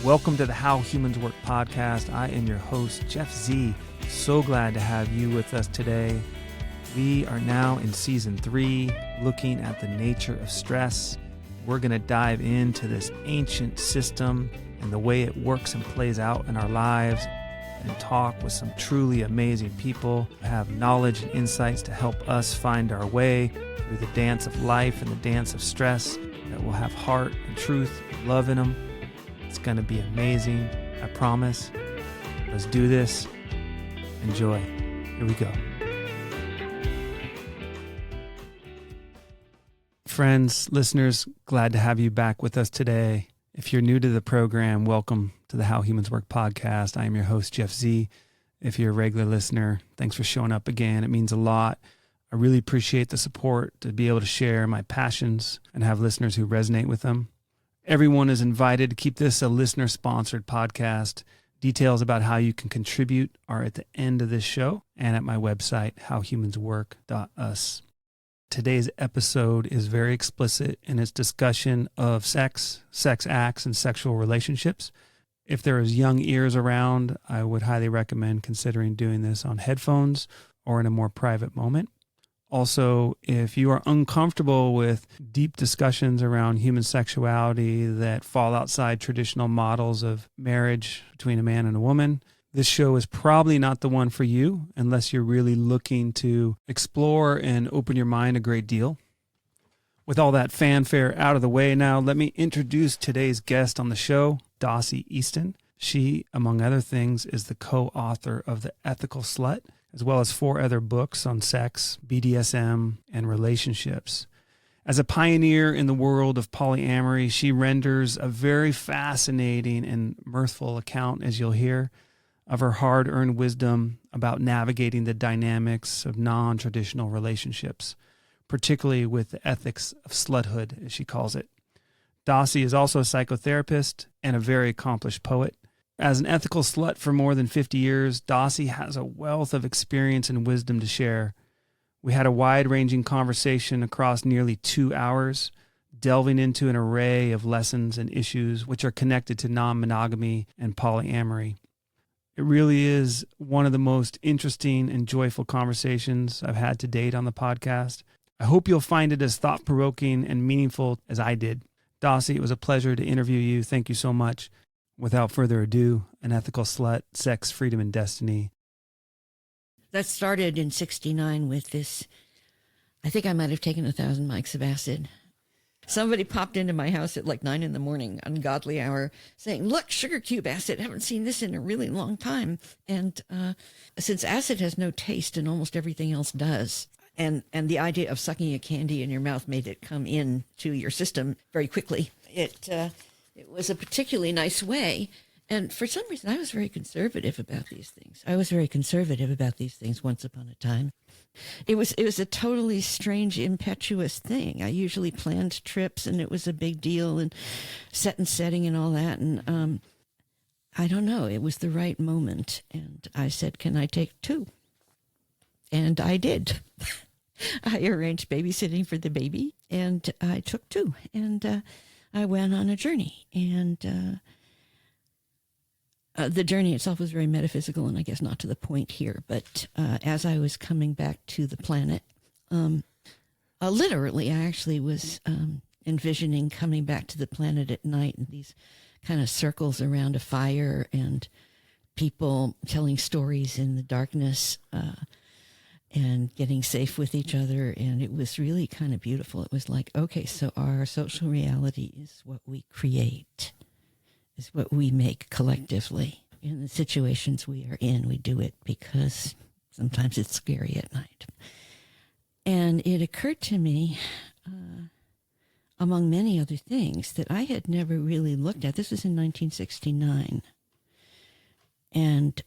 Welcome to the How Humans Work podcast. I am your host, Jef Szi. So glad to have you with us today. We are now in season 3, looking at the nature of stress. We're going to dive into this ancient system and the way it works and plays out in our lives, and talk with some truly amazing people who have knowledge and insights to help us find our way through the dance of life and the dance of stress that will have heart and truth and love in them. It's going to be amazing, I promise. Let's do this. Enjoy. Here we go. Friends, listeners, glad to have you back with us today. If you're new to the program, welcome to the How Humans Work podcast. I am your host, Jef Szi. If you're a regular listener, thanks for showing up again. It means a lot. I really appreciate the support to be able to share my passions and have listeners who resonate with them. Everyone is invited to keep this a listener-sponsored podcast. Details about how you can contribute are at the end of this show and at my website, howhumanswork.us. Today's episode is very explicit in its discussion of sex acts, and sexual relationships. If there is young ears around, I would highly recommend considering doing this on headphones or in a more private moment. Also, if you are uncomfortable with deep discussions around human sexuality that fall outside traditional models of marriage between a man and a woman, this show is probably not the one for you unless you're really looking to explore and open your mind a great deal. With all that fanfare out of the way now, let me introduce today's guest on the show, Dossie Easton. She, among other things, is the co-author of The Ethical Slut, as well as 4 other books on sex, BDSM, and relationships. As a pioneer in the world of polyamory, she renders a very fascinating and mirthful account, as you'll hear, of her hard-earned wisdom about navigating the dynamics of non-traditional relationships, particularly with the ethics of sluthood, as she calls it. Dossie is also a psychotherapist and a very accomplished poet. As an ethical slut for more than 50 years, Dossie has a wealth of experience and wisdom to share. We had a wide-ranging conversation across nearly 2 hours, delving into an array of lessons and issues which are connected to non-monogamy and polyamory. It really is one of the most interesting and joyful conversations I've had to date on the podcast. I hope you'll find it as thought-provoking and meaningful as I did. Dossie, it was a pleasure to interview you. Thank you so much. Without further ado, An Ethical Slut, Sex, Freedom, and Destiny. That started in 1969 with this, I think I might have taken 1,000 mics of acid. Somebody popped into my house at like 9 a.m, ungodly hour, saying, "Look, sugar cube acid, haven't seen this in a really long time." And since acid has no taste and almost everything else does, and the idea of sucking a candy in your mouth made it come in to your system very quickly, it was a particularly nice way. And for some reason, I was very conservative about these things. Once upon a time. It was a totally strange, impetuous thing. I usually planned trips, and it was a big deal, and set and setting and all that. And I don't know, it was the right moment. And I said, "Can I take 2?" And I did. I arranged babysitting for the baby, and I took 2. And I went on a journey, and the journey itself was very metaphysical, and I guess not to the point here. But as I was coming back to the planet, literally, I actually was envisioning coming back to the planet at night, and these kind of circles around a fire, and people telling stories in the darkness, and getting safe with each other. And it was really kind of beautiful. It was like, okay, so our social reality is what we create, is what we make collectively. In the situations we are in, we do it because sometimes it's scary at night. And it occurred to me, among many other things, that I had never really looked at. This was in 1969. And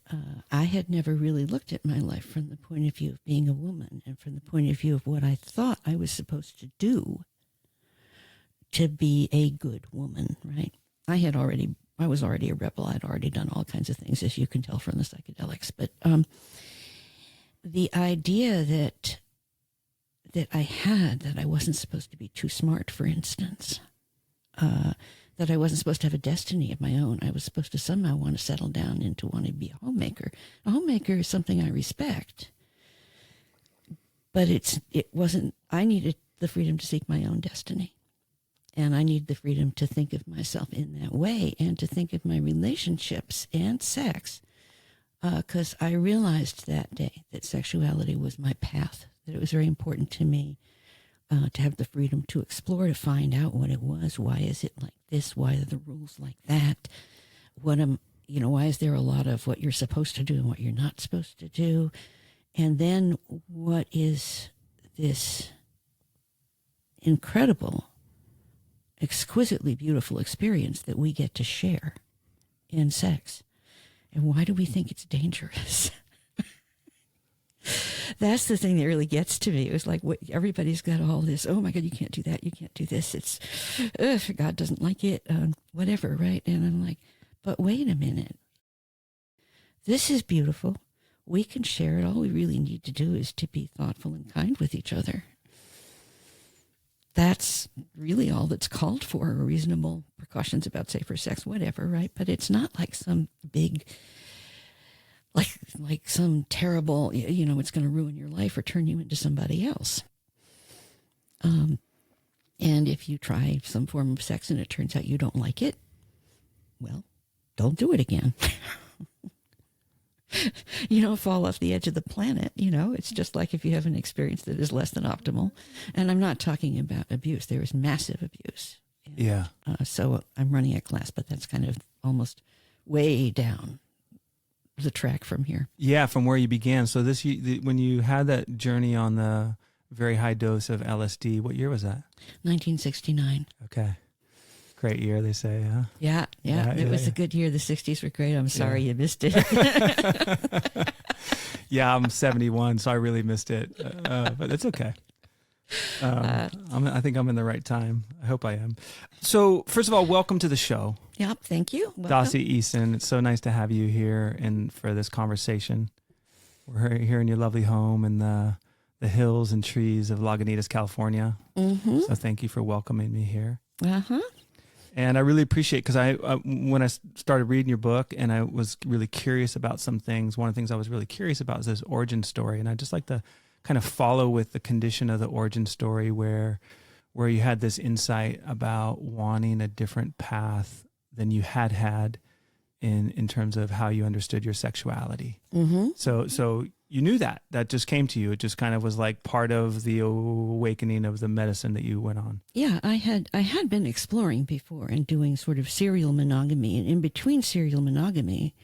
I had never really looked at my life from the point of view of being a woman, and from the point of view of what I thought I was supposed to do to be a good woman, right? I was already a rebel. I'd already done all kinds of things, as you can tell from the psychedelics. But the idea that I had, that I wasn't supposed to be too smart, for instance, that I wasn't supposed to have a destiny of my own. I was supposed to somehow want to settle down into wanting to be a homemaker. A homemaker is something I respect, but it wasn't. I needed the freedom to seek my own destiny, and I needed the freedom to think of myself in that way and to think of my relationships and sex, because I realized that day that sexuality was my path, that it was very important to me to have the freedom to explore, to find out what it was. Why is it like this? Why are the rules like that? Why is there a lot of what you're supposed to do and what you're not supposed to do? And then what is this incredible, exquisitely beautiful experience that we get to share in sex? And why do we think it's dangerous? That's the thing that really gets to me. It was like, everybody's got all this, oh my God, you can't do that, you can't do this, it's, God doesn't like it, whatever, right? And I'm like, but wait a minute. This is beautiful. We can share it. All we really need to do is to be thoughtful and kind with each other. That's really all that's called for, reasonable precautions about safer sex, whatever, right? But it's not like some big, like some terrible, it's going to ruin your life or turn you into somebody else. And if you try some form of sex and it turns out you don't like it, well, don't do it again. Fall off the edge of the planet. It's just like if you have an experience that is less than optimal. And I'm not talking about abuse. There is massive abuse. Yeah. So I'm running a class, but that's kind of almost way down the track from here. Yeah, from where you began. So when you had that journey on the very high dose of LSD, what year was that? 1969. Okay. Great year, they say, huh? Yeah. It was a good year. The 60s were great. I'm sorry you missed it. Yeah, I'm 71, so I really missed it. But it's okay. I think I'm in the right time. I hope I am. So, first of all, welcome to the show. Yep, thank you. Welcome. Dossie Easton. It's so nice to have you here and for this conversation. We're here in your lovely home in the hills and trees of Lagunitas, California. Mm-hmm. So thank you for welcoming me here. Uh-huh. And I really appreciate, because I when I started reading your book and I was really curious about some things, one of the things I was really curious about is this origin story. And I just like to kind of follow with the condition of the origin story where you had this insight about wanting a different path than you had in terms of how you understood your sexuality. Mm-hmm. So you knew that just came to you. It just kind of was like part of the awakening of the medicine that you went on. Yeah, I had been exploring before and doing sort of serial monogamy, and in between serial monogamy,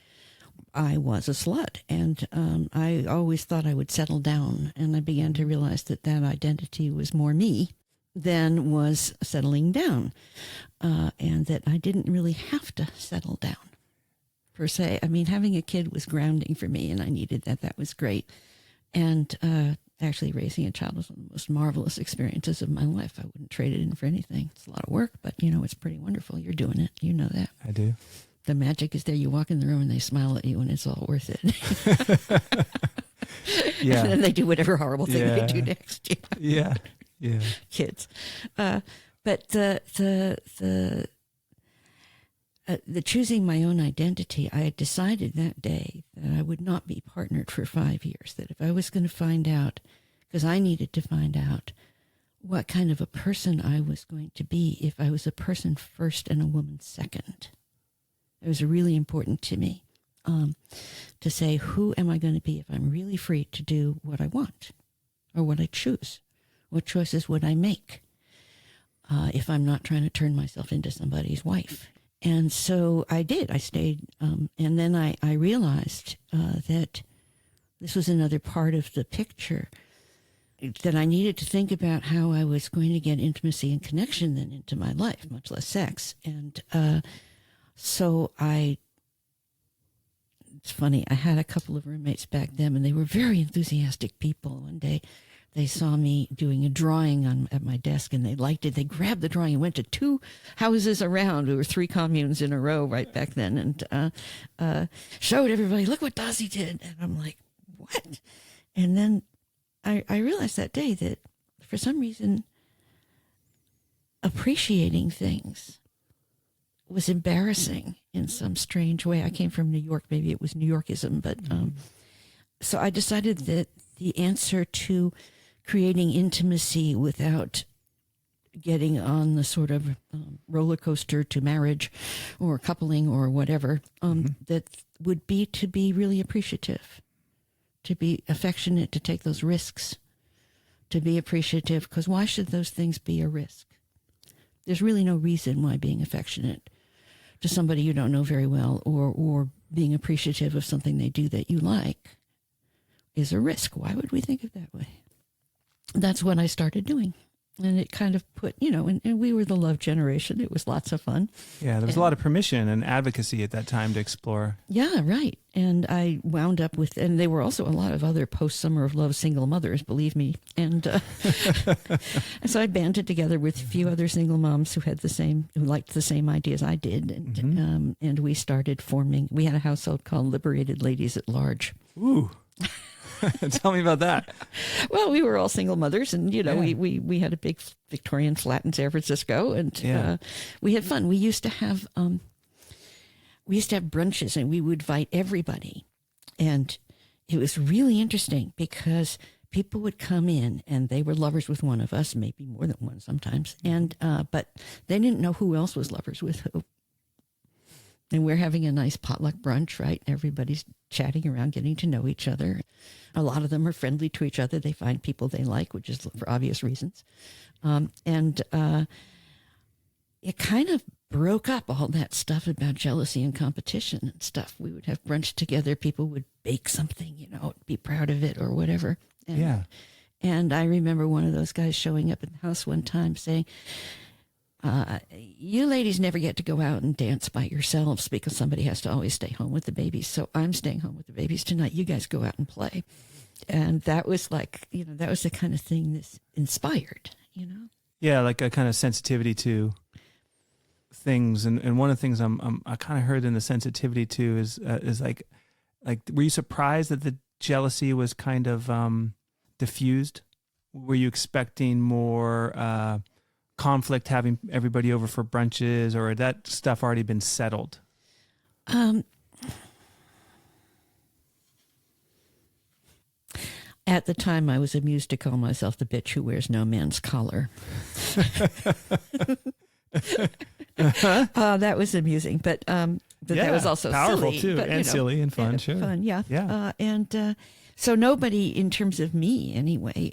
I was a slut, and I always thought I would settle down, and I began to realize that identity was more me than was settling down, and that I didn't really have to settle down, per se. I mean, having a kid was grounding for me, and I needed that. That was great. And actually raising a child was one of the most marvelous experiences of my life. I wouldn't trade it in for anything. It's a lot of work, but, it's pretty wonderful. You're doing it. You know that. I do. The magic is there. You walk in the room and they smile at you, and it's all worth it. Yeah. And then they do whatever horrible thing they do next. Yeah. Kids. But the choosing my own identity, I had decided that day that I would not be partnered for 5 years. That if I was going to find out, because I needed to find out what kind of a person I was going to be if I was a person first and a woman second. It was really important to me to say, who am I going to be if I'm really free to do what I want or what I choose? What choices would I make if I'm not trying to turn myself into somebody's wife? And so I did. I stayed. And then I realized that this was another part of the picture, that I needed to think about how I was going to get intimacy and connection then into my life, much less sex. And so it's funny, I had a couple of roommates back then, and they were very enthusiastic people. One day they saw me doing a drawing at my desk, and they liked it. They grabbed the drawing and went to 2 houses around. There were 3 communes in a row right back then, and showed everybody, look what Dossie did. And I'm like, what? And then I realized that day that for some reason, appreciating things was embarrassing in some strange way. I came from New York. Maybe it was New Yorkism, but so I decided that the answer to creating intimacy without getting on the sort of roller coaster to marriage or coupling or whatever, that would be to be really appreciative, to be affectionate, to take those risks, to be appreciative, because why should those things be a risk? There's really no reason why being affectionate to somebody you don't know very well or being appreciative of something they do that you like is a risk. Why would we think of it that way? That's what I started doing. And it kind of put, and we were the love generation. It was lots of fun. Yeah, there was a lot of permission and advocacy at that time to explore. Yeah, right. And I wound up with, and there were also a lot of other post-Summer of Love single mothers, believe me. And, and so I banded together with a few other single moms who liked the same ideas I did. And, and we started we had a household called Liberated Ladies at Large. Ooh. Tell me about that. Well, we were all single mothers, and we had a big Victorian flat in San Francisco, and we had fun. We used to have brunches, and we would invite everybody, and it was really interesting because people would come in, and they were lovers with one of us, maybe more than one sometimes, and but they didn't know who else was lovers with who. And we're having a nice potluck brunch, right? Everybody's chatting around, getting to know each other. A lot of them are friendly to each other. They find people they like, which is for obvious reasons. And it kind of broke up all that stuff about jealousy and competition and stuff. We would have brunch together. People would bake something, be proud of it or whatever. And I remember one of those guys showing up at the house one time saying, you ladies never get to go out and dance by yourselves because somebody has to always stay home with the babies. So I'm staying home with the babies tonight. You guys go out and play. And that was like, that was the kind of thing this inspired, Yeah, like a kind of sensitivity to things. And one of the things I kind of heard in the sensitivity to is like, were you surprised that the jealousy was kind of diffused? Were you expecting more conflict, having everybody over for brunches, or had that stuff already been settled? At the time, I was amused to call myself the bitch who wears no man's collar. That was amusing, but that was also powerful silly, too, but, and silly and fun, sure. Fun, yeah. So nobody, in terms of me anyway,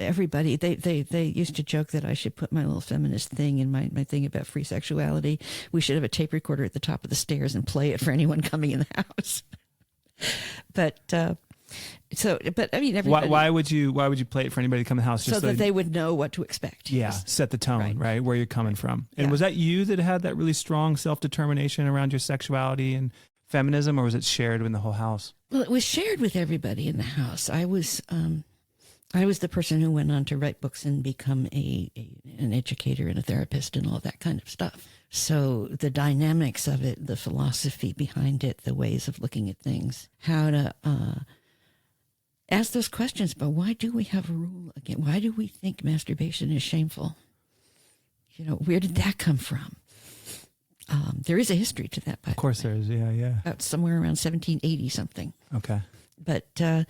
everybody, they used to joke that I should put my little feminist thing in my thing about free sexuality. We should have a tape recorder at the top of the stairs and play it for anyone coming in the house. But I mean, everybody. Why would you play it for anybody to come in the house? Just so that they would know what to expect. Yeah, set the tone, right? Where you're coming from. And Yeah. was that you that had that really strong self-determination around your sexuality and feminism, or was it shared in the whole house? Well, it was shared with everybody in the house. I was the person who went on to write books and become an educator and a therapist and all that kind of stuff. So the dynamics of it, the philosophy behind it, the ways of looking at things, how to ask those questions about why do we have a rule again? Why do we think masturbation is shameful? Where did that come from? There is a history to that, by Of course there is, yeah. about somewhere around 1780 something. Okay. But it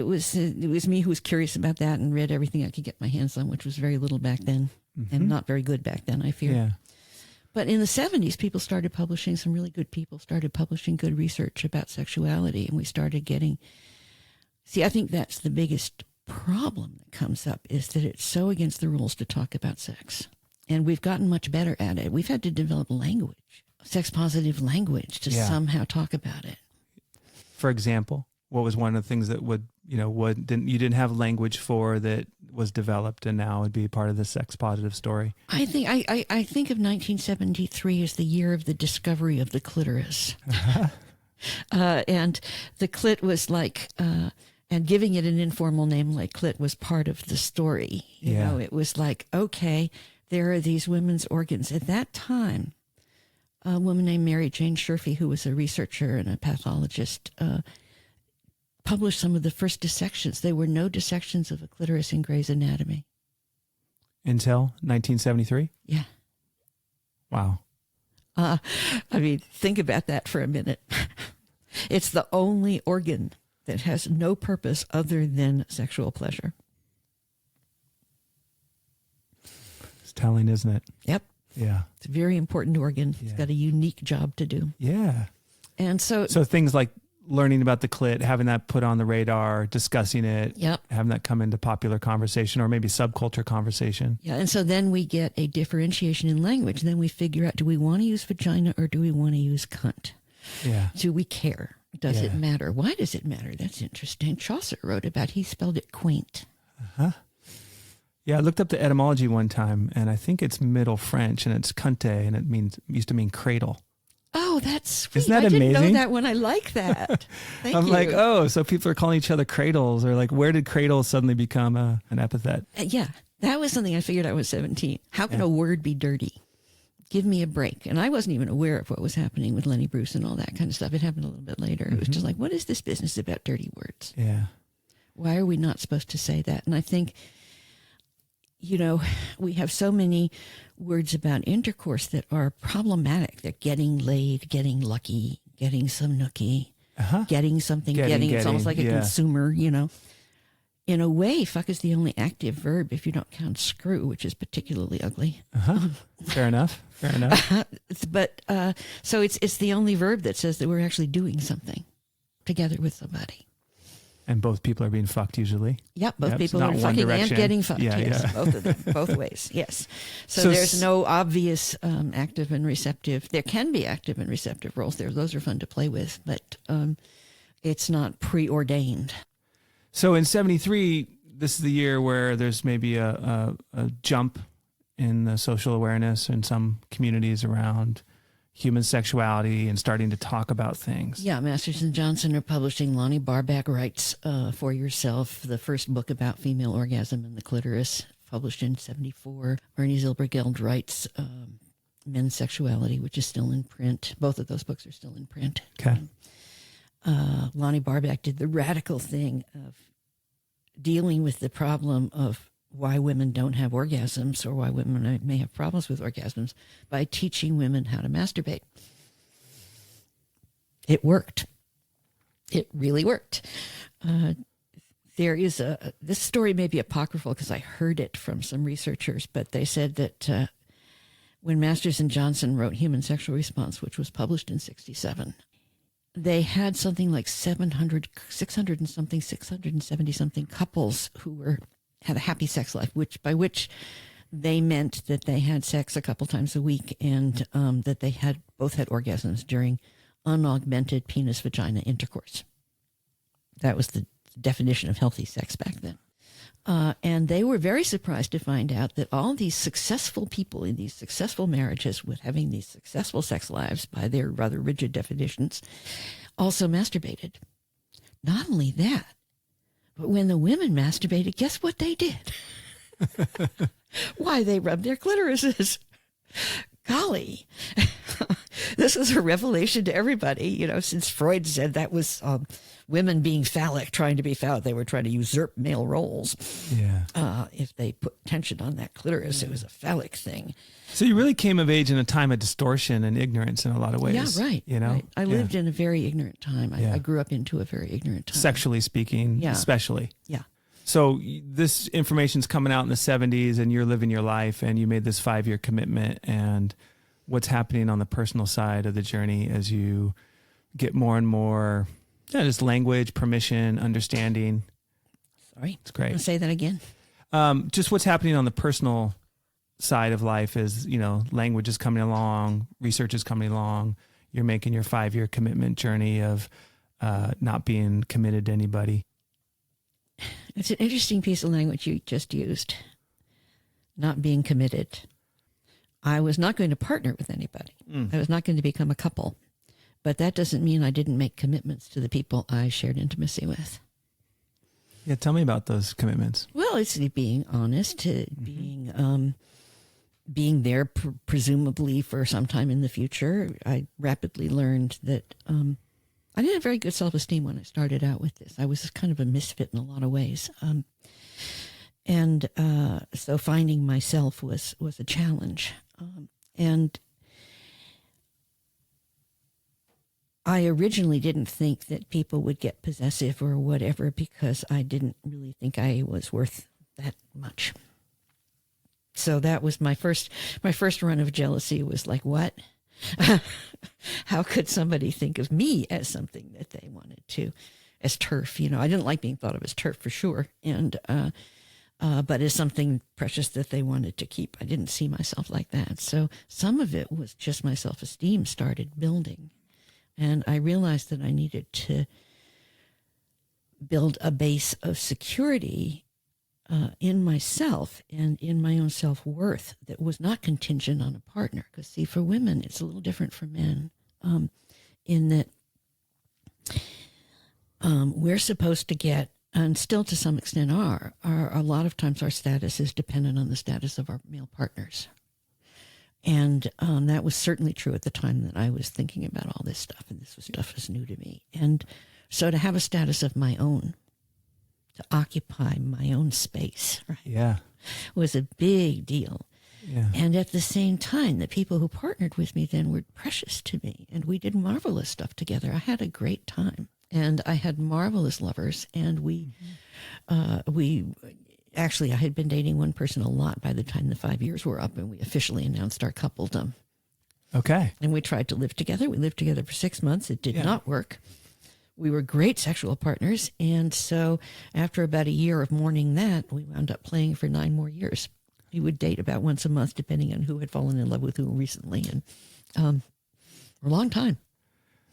was me who was curious about that and read everything I could get my hands on, which was very little back then and not very good back then, I fear. Yeah. But in the 70s, some really good people started publishing good research about sexuality, and we started getting. See, I think that's the biggest problem that comes up, is that it's so against the rules to talk about sex. And we've gotten much better at it. We've had to develop language, sex-positive language, to somehow talk about it. For example, what was one of the things that you didn't have language for that was developed and now would be part of the sex-positive story? I think of 1973 as the year of the discovery of the clitoris. And the clit was like, and giving it an informal name like clit was part of the story. You know, it was like, okay, there are these women's organs. At that time, a woman named Mary Jane Sherfy, who was a researcher and a pathologist, published some of the first dissections. There were no dissections of a clitoris in Gray's Anatomy. Until 1973? Yeah. Wow. I mean, think about that for a minute. It's the only organ that has no purpose other than sexual pleasure. It's telling, isn't it? Yep. Yeah. It's a very important organ. Yeah. It's got a unique job to do. Yeah. And so things like learning about the clit, having that put on the radar, discussing it, yep. having that come into popular conversation or maybe subculture conversation. Yeah, and so then we get a differentiation in language. Then we figure out, do we want to use vagina or do we want to use cunt? Yeah. Do we care? Does Yeah. it matter? Why does it matter? That's interesting. Chaucer wrote about, he spelled it quaint. Uh-huh. Yeah, I looked up the etymology one time, and I think it's Middle French, and it's cunte, and it used to mean cradle. Oh, that's sweet. Isn't that I didn't amazing? know that one. I like that. Thank I'm you. like, oh, so people are calling each other cradles, or like, where did cradle suddenly become an epithet? Yeah, that was something I figured out when I was 17. How can a word be dirty? Give me a break. And I wasn't even aware of what was happening with Lenny Bruce and all that kind of stuff. It happened a little bit later. It was just like, what is this business about dirty words? Yeah. Why are we not supposed to say that? And I think, you know, we have so many words about intercourse that are problematic. They're getting laid, getting lucky, getting some nookie, getting something, getting. It's almost like a consumer, you know. In a way, fuck is the only active verb if you don't count screw, which is particularly ugly. Fair enough. Fair enough. But so it's the only verb that says that we're actually doing something together with somebody. And both people are being fucked usually. Yep, both people not are one fucking direction. and getting fucked. Yeah, yes, yeah. both of them, both ways. Yes. So So there's no obvious active and receptive. There can be active and receptive roles there. Those are fun to play with, but it's not preordained. So in 73, this is the year where there's maybe a jump in the social awareness in some communities around human sexuality and starting to talk about things. Yeah, Masters and Johnson are publishing Lonnie Barback Writes For Yourself, the first book about female orgasm and the clitoris, published in 74. Bernie Zilbergeld writes Men's Sexuality, which is still in print. Both of those books are still in print. Okay. Lonnie Barback did the radical thing of dealing with the problem of why women don't have orgasms or why women may have problems with orgasms by teaching women how to masturbate. It worked. It really worked. There is this story may be apocryphal because I heard it from some researchers, but they said that when Masters and Johnson wrote Human Sexual Response, which was published in 67, they had something like 670 something couples who had a happy sex life, by which they meant that they had sex a couple times a week and that they both had orgasms during unaugmented penis vagina intercourse. That was the definition of healthy sex back then. And they were very surprised to find out that all these successful people in these successful marriages with having these successful sex lives by their rather rigid definitions also masturbated. Not only that, but when the women masturbated, guess what they did? Why, they rubbed their clitorises. Golly, this is a revelation to everybody, you know, since Freud said that was women being phallic, trying to be phallic. They were trying to usurp male roles. Yeah. If they put tension on that clitoris, it was a phallic thing. So you really came of age in a time of distortion and ignorance in a lot of ways. Yeah, right. You know, right. I lived in a very ignorant time. Yeah. I grew up into a very ignorant time. Sexually speaking, especially. Yeah. So this information's coming out in the 70s and you're living your life and you made this 5-year commitment, and what's happening on the personal side of the journey as you get more and more, just language, permission, understanding. Sorry. It's great. I'll say that again. Just what's happening on the personal side of life is, you know, language is coming along, research is coming along. You're making your 5-year commitment journey of not being committed to anybody. It's an interesting piece of language you just used. Not being committed. I was not going to partner with anybody. I was not going to become a couple. But that doesn't mean I didn't make commitments to the people I shared intimacy with. Yeah, tell me about those commitments. Well, it's being honest, being there presumably for some time in the future. I rapidly learned that I didn't have very good self-esteem when I started out with this. I was kind of a misfit in a lot of ways. So finding myself was a challenge. And I originally didn't think that people would get possessive or whatever because I didn't really think I was worth that much. So that was my first run of jealousy was like, what? How could somebody think of me as something that they wanted to, as turf? You know, I didn't like being thought of as turf for sure. And, but as something precious that they wanted to keep. I didn't see myself like that. So some of it was just my self-esteem started building. And I realized that I needed to build a base of security in myself and in my own self-worth that was not contingent on a partner. Because, see, for women, it's a little different from men in that we're supposed to get, and still to some extent are a lot of times our status is dependent on the status of our male partners. And that was certainly true at the time that I was thinking about all this stuff, and this was stuff was new to me. And so to have a status of my own, to occupy my own space, right, Yeah. was a big deal. Yeah. And at the same time, the people who partnered with me then were precious to me, and we did marvelous stuff together. I had a great time, and I had marvelous lovers, and we actually, I had been dating one person a lot by the time the 5 years were up, and we officially announced our coupledom. Okay. And we tried to live together. We lived together for 6 months. It did not work. We were great sexual partners. And so after about a year of mourning that, we wound up playing for 9 more years. We would date about once a month, depending on who had fallen in love with who recently. And for a long time.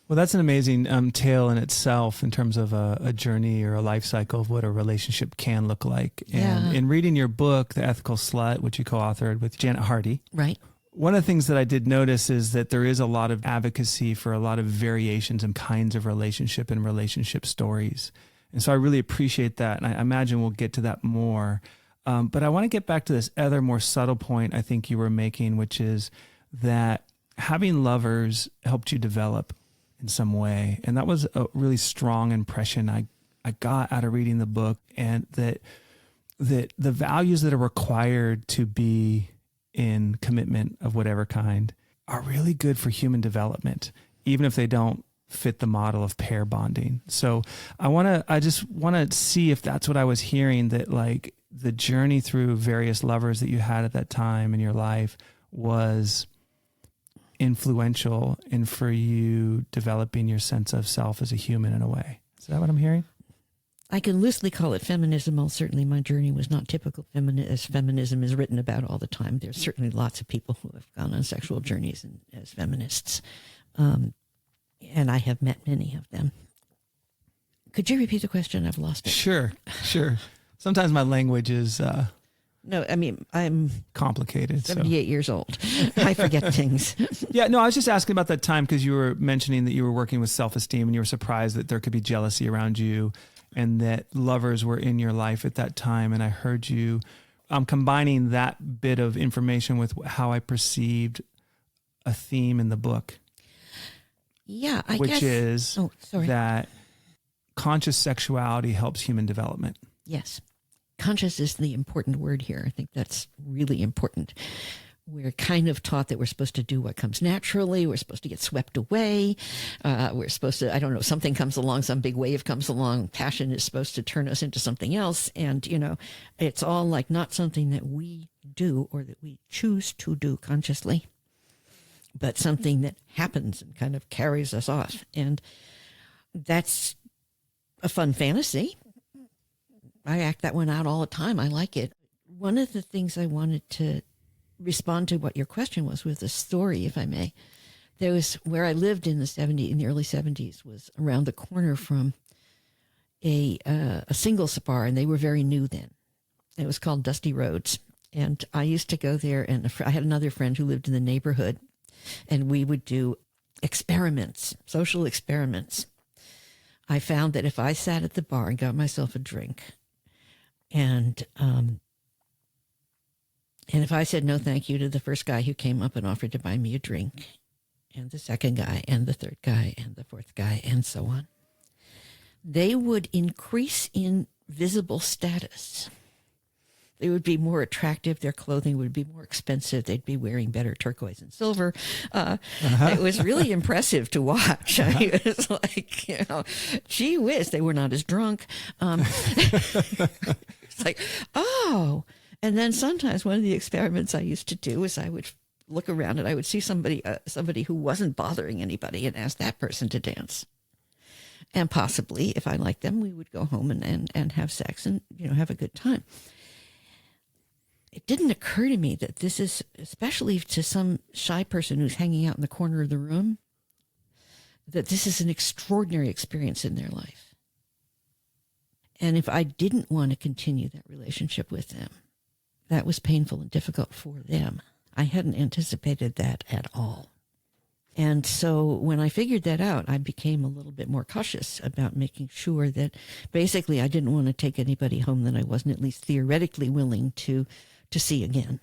Well, that's an amazing tale in itself in terms of a journey or a life cycle of what a relationship can look like. And in reading your book, The Ethical Slut, which you co-authored with Janet Hardy, right, one of the things that I did notice is that there is a lot of advocacy for a lot of variations and kinds of relationship and relationship stories. And so I really appreciate that. And I imagine we'll get to that more. But I want to get back to this other more subtle point I think you were making, which is that having lovers helped you develop in some way. And that was a really strong impression I got out of reading the book, and that the values that are required to be in commitment of whatever kind are really good for human development, even if they don't fit the model of pair bonding. So I just want to see if that's what I was hearing, that like the journey through various lovers that you had at that time in your life was influential in for you developing your sense of self as a human in a way. Is that what I'm hearing? I can loosely call it feminism. Well, certainly my journey was not typical as feminism is written about all the time. There's certainly lots of people who have gone on sexual journeys as feminists. And I have met many of them. Could you repeat the question? I've lost it. Sure. Sometimes my language is no, I mean, I'm complicated. 78 years old. I forget things. Yeah, no, I was just asking about that time because you were mentioning that you were working with self-esteem and you were surprised that there could be jealousy around you and that lovers were in your life at that time. And I heard you combining that bit of information with how I perceived a theme in the book. Yeah, I guess. Which is that conscious sexuality helps human development. Yes. Conscious is the important word here. I think that's really important. We're kind of taught that we're supposed to do what comes naturally. We're supposed to get swept away. We're supposed to, I don't know, something comes along, some big wave comes along. Passion is supposed to turn us into something else. And, you know, it's all like not something that we do or that we choose to do consciously, but something that happens and kind of carries us off. And that's a fun fantasy. I act that one out all the time. I like it. One of the things I wanted to respond to what your question was a story, if I may. There was where I lived in the early 70s was around the corner from a singles bar, and they were very new then. It was called Dusty Roads. And I used to go there, and I had another friend who lived in the neighborhood, and we would do experiments, social experiments. I found that if I sat at the bar and got myself a drink, and if I said no thank you to the first guy who came up and offered to buy me a drink, and the second guy, and the third guy, and the fourth guy, and so on, they would increase in visible status. They would be more attractive. Their clothing would be more expensive. They'd be wearing better turquoise and silver. It was really impressive to watch. It was like, gee whiz, they were not as drunk. It's like, oh. And then sometimes one of the experiments I used to do is I would look around and I would see somebody who wasn't bothering anybody and ask that person to dance. And possibly, if I liked them, we would go home and have sex and, have a good time. It didn't occur to me that this is, especially to some shy person who's hanging out in the corner of the room, that this is an extraordinary experience in their life. And if I didn't want to continue that relationship with them, that was painful and difficult for them. I hadn't anticipated that at all. And so when I figured that out, I became a little bit more cautious about making sure that basically I didn't want to take anybody home that I wasn't at least theoretically willing to see again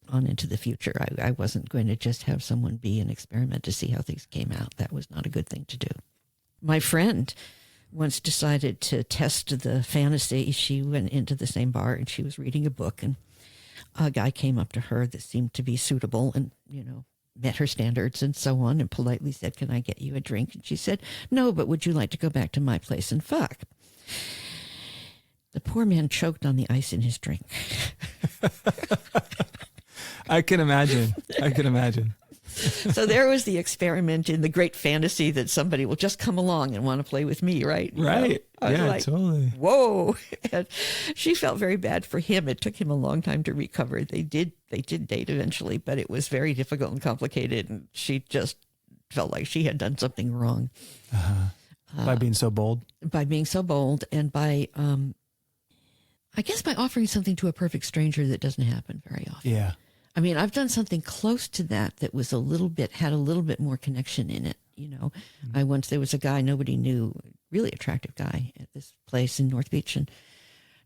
on into the future. I wasn't going to just have someone be an experiment to see how things came out. That was not a good thing to do. My friend once decided to test the fantasy. She went into the same bar and she was reading a book, and a guy came up to her that seemed to be suitable and, met her standards and so on, and politely said, "Can I get you a drink?" And she said, "No, but would you like to go back to my place and fuck?" The poor man choked on the ice in his drink. I can imagine. So there was the experiment in the great fantasy that somebody will just come along and want to play with me, right? Right. Yeah, totally. Whoa. And she felt very bad for him. It took him a long time to recover. They did date eventually, but it was very difficult and complicated. And she just felt like she had done something wrong. By being so bold? By being so bold, and by, I guess by offering something to a perfect stranger that doesn't happen very often. Yeah. I mean, I've done something close to that was had a little bit more connection in it. Mm-hmm. There was a guy nobody knew, really attractive guy at this place in North Beach, and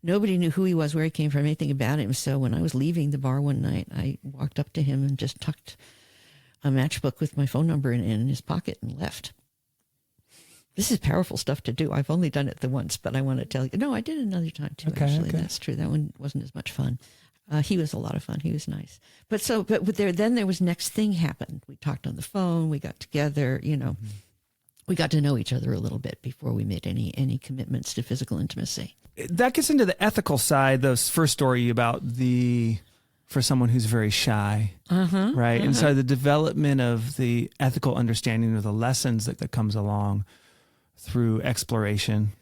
nobody knew who he was, where he came from, anything about him. So when I was leaving the bar one night, I walked up to him and just tucked a matchbook with my phone number in his pocket and left. This is powerful stuff to do. I've only done it the once, but I want to tell you. No, I did it another time too, actually. Okay. That's true. That one wasn't as much fun. He was a lot of fun. He was nice. But then there was next thing happened. We talked on the phone. We got together, Mm-hmm. We got to know each other a little bit before we made any commitments to physical intimacy. That gets into the ethical side, the first story about for someone who's very shy, right? And so the development of the ethical understanding of the lessons that comes along through exploration.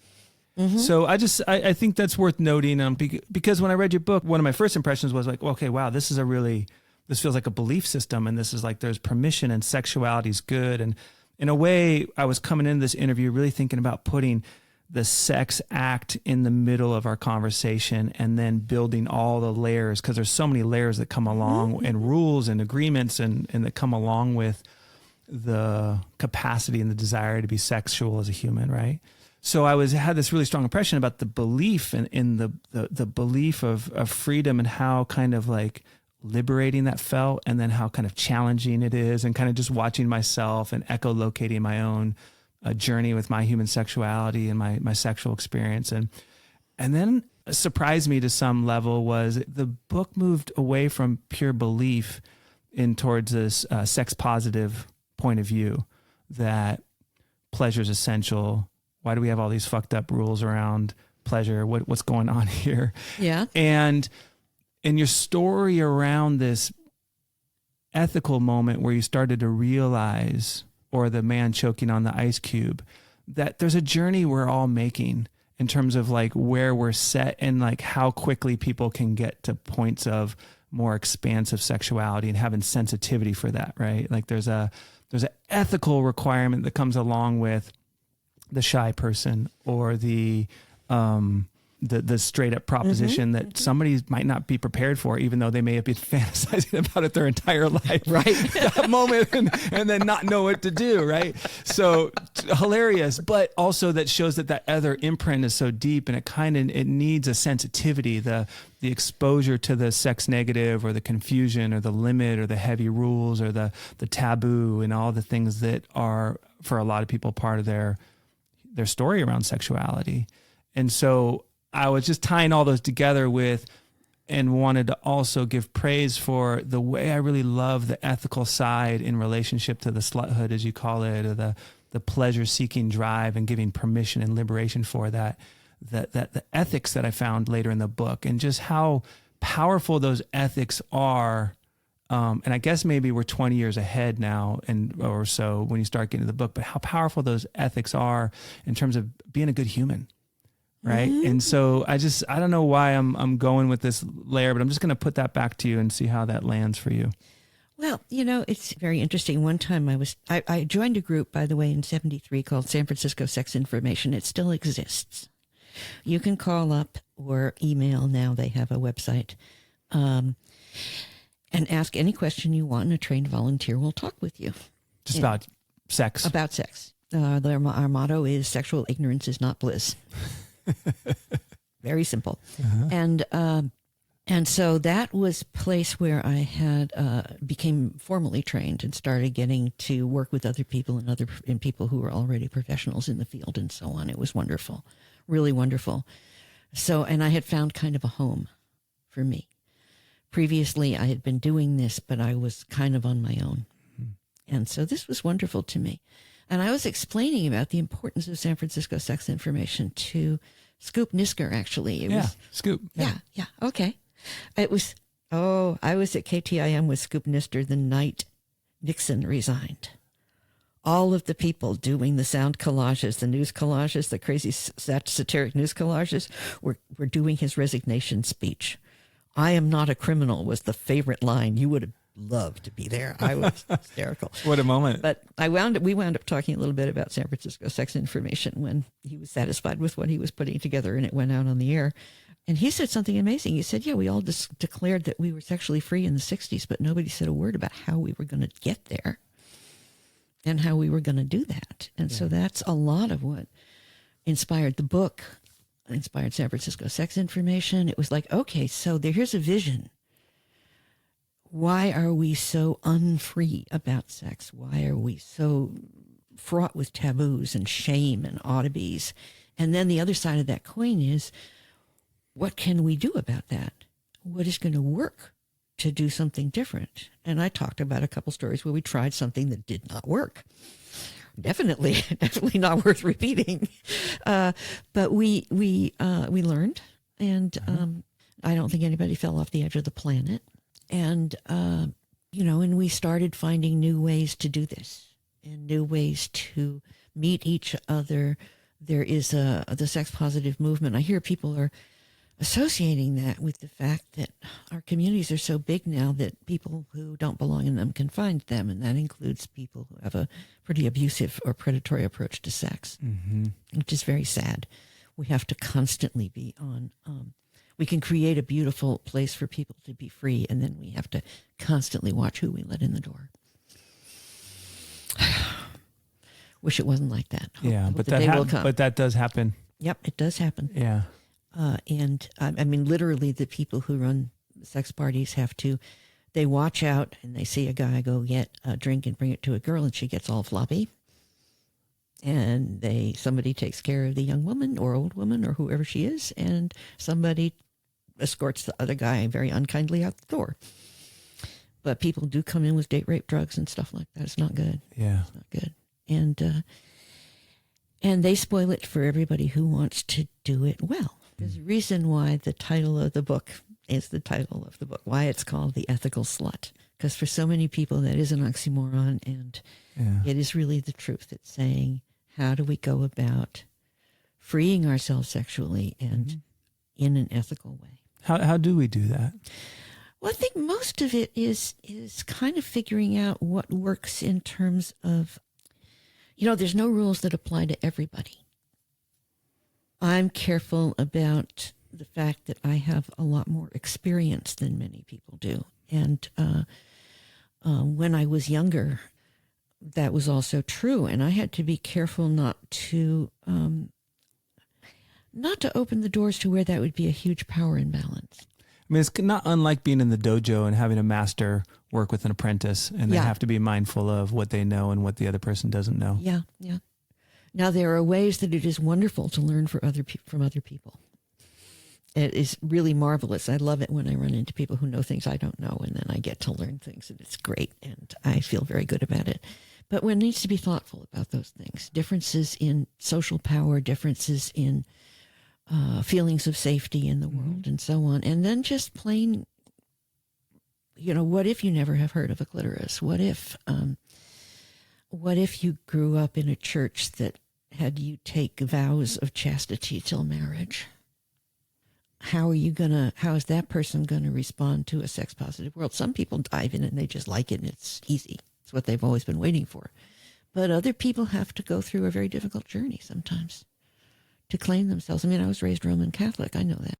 Mm-hmm. So I think that's worth noting, because when I read your book, one of my first impressions was like, okay, wow, this feels like a belief system, and this is like there's permission and sexuality is good. And in a way, I was coming into this interview really thinking about putting the sex act in the middle of our conversation and then building all the layers, because there's so many layers that come along and rules and agreements and that come along with the capacity and the desire to be sexual as a human, right? So I had this really strong impression about the belief in the belief of freedom and how kind of like liberating that felt, and then how kind of challenging it is, and kind of just watching myself and echolocating my own journey with my human sexuality and my sexual experience. And then surprised me to some level was the book moved away from pure belief towards this sex positive point of view that pleasure is essential. Why do we have all these fucked up rules around pleasure? What's going on here? Yeah. And in your story around this ethical moment where you started to realize, or the man choking on the ice cube, that there's a journey we're all making in terms of like where we're set and like how quickly people can get to points of more expansive sexuality and having sensitivity for that, right? Like there's an ethical requirement that comes along with the shy person, or the straight up proposition that somebody might not be prepared for, even though they may have been fantasizing about it their entire life. Right. That moment and then not know what to do. Right. So hilarious, but also that shows that other imprint is so deep, and it needs a sensitivity, the exposure to the sex negative or the confusion or the limit or the heavy rules or the taboo and all the things that are for a lot of people part of their story around sexuality. And so I was just tying all those together with and wanted to also give praise for the way I really love the ethical side in relationship to the sluthood, as you call it, or the pleasure-seeking drive and giving permission and liberation for that the ethics that I found later in the book, and just how powerful those ethics are. And I guess maybe we're 20 years ahead now or so when you start getting to the book, but how powerful those ethics are in terms of being a good human. Right. Mm-hmm. And so I don't know why I'm going with this layer, but I'm just going to put that back to you and see how that lands for you. Well, it's very interesting. One time I joined a group, by the way, in 1973 called San Francisco Sex Information. It still exists. You can call up or email now. They have a website, and ask any question you want, and a trained volunteer will talk with you. Just about sex. About sex. Our motto is sexual ignorance is not bliss. Very simple. Uh-huh. And so that was a place where I had became formally trained and started getting to work with other people and people who were already professionals in the field and so on. It was wonderful, really wonderful. So, and I had found kind of a home for me. Previously, I had been doing this, but I was kind of on my own. Mm-hmm. And so this was wonderful to me. And I was explaining about the importance of San Francisco Sex Information to Scoop Nisker, actually. Scoop. Yeah. Okay. I was at KTIM with Scoop Nisker the night Nixon resigned. All of the people doing the sound collages, the news collages, the crazy satiric news collages were doing his resignation speech. "I am not a criminal" was the favorite line. You would have loved to be there. I was hysterical. What a moment. But we wound up talking a little bit about San Francisco Sex Information when he was satisfied with what he was putting together and it went out on the air. And he said something amazing. He said, we all declared that we were sexually free in the 60s, but nobody said a word about how we were going to get there and how we were going to do that. And so that's a lot of what inspired the book, inspired San Francisco Sex Information. It was like, okay, so here's a vision. Why are we so unfree about sex? Why are we so fraught with taboos and shame and oddities? And then the other side of that coin is, what can we do about that? What is going to work to do something different? And I talked about a couple stories where we tried something that did not work. Definitely not worth repeating. But we learned, and I don't think anybody fell off the edge of the planet. And, and we started finding new ways to do this and new ways to meet each other. There is the sex positive movement. I hear people are associating that with the fact that our communities are so big now that people who don't belong in them can find them. And that includes people who have a pretty abusive or predatory approach to sex, which is very sad. We have to constantly be on, we can create a beautiful place for people to be free, and then we have to constantly watch who we let in the door. Wish it wasn't like that. Hope but the day will come. But that does happen. Yep, it does happen. Yeah. And I mean, literally the people who run sex parties they watch out and they see a guy go get a drink and bring it to a girl and she gets all floppy. And somebody takes care of the young woman or old woman or whoever she is, and somebody escorts the other guy very unkindly out the door. But people do come in with date rape drugs and stuff like that. It's not good. Yeah. It's not good. And they spoil it for everybody who wants to do it well. There's a reason why the title of the book is the title of the book, why it's called The Ethical Slut. Because for so many people, that is an oxymoron, and it is really the truth. It's saying, how do we go about freeing ourselves sexually and in an ethical way? How do we do that? Well, I think most of it is kind of figuring out what works in terms of, there's no rules that apply to everybody. I'm careful about the fact that I have a lot more experience than many people do. And when I was younger, that was also true. And I had to be careful not to open the doors to where that would be a huge power imbalance. I mean, it's not unlike being in the dojo and having a master work with an apprentice, and they have to be mindful of what they know and what the other person doesn't know. Yeah. Now, there are ways that it is wonderful to learn from other people. It is really marvelous. I love it when I run into people who know things I don't know, and then I get to learn things, and it's great, and I feel very good about it. But one needs to be thoughtful about those things. Differences in social power, differences in feelings of safety in the world, and so on. And then just plain, what if you never have heard of a clitoris? What if you grew up in a church that had you take vows of chastity till marriage? How is that person gonna respond to a sex positive world? Some people dive in and they just like it and it's easy. It's what they've always been waiting for. But other people have to go through a very difficult journey sometimes to claim themselves. I mean, I was raised Roman Catholic. I know that.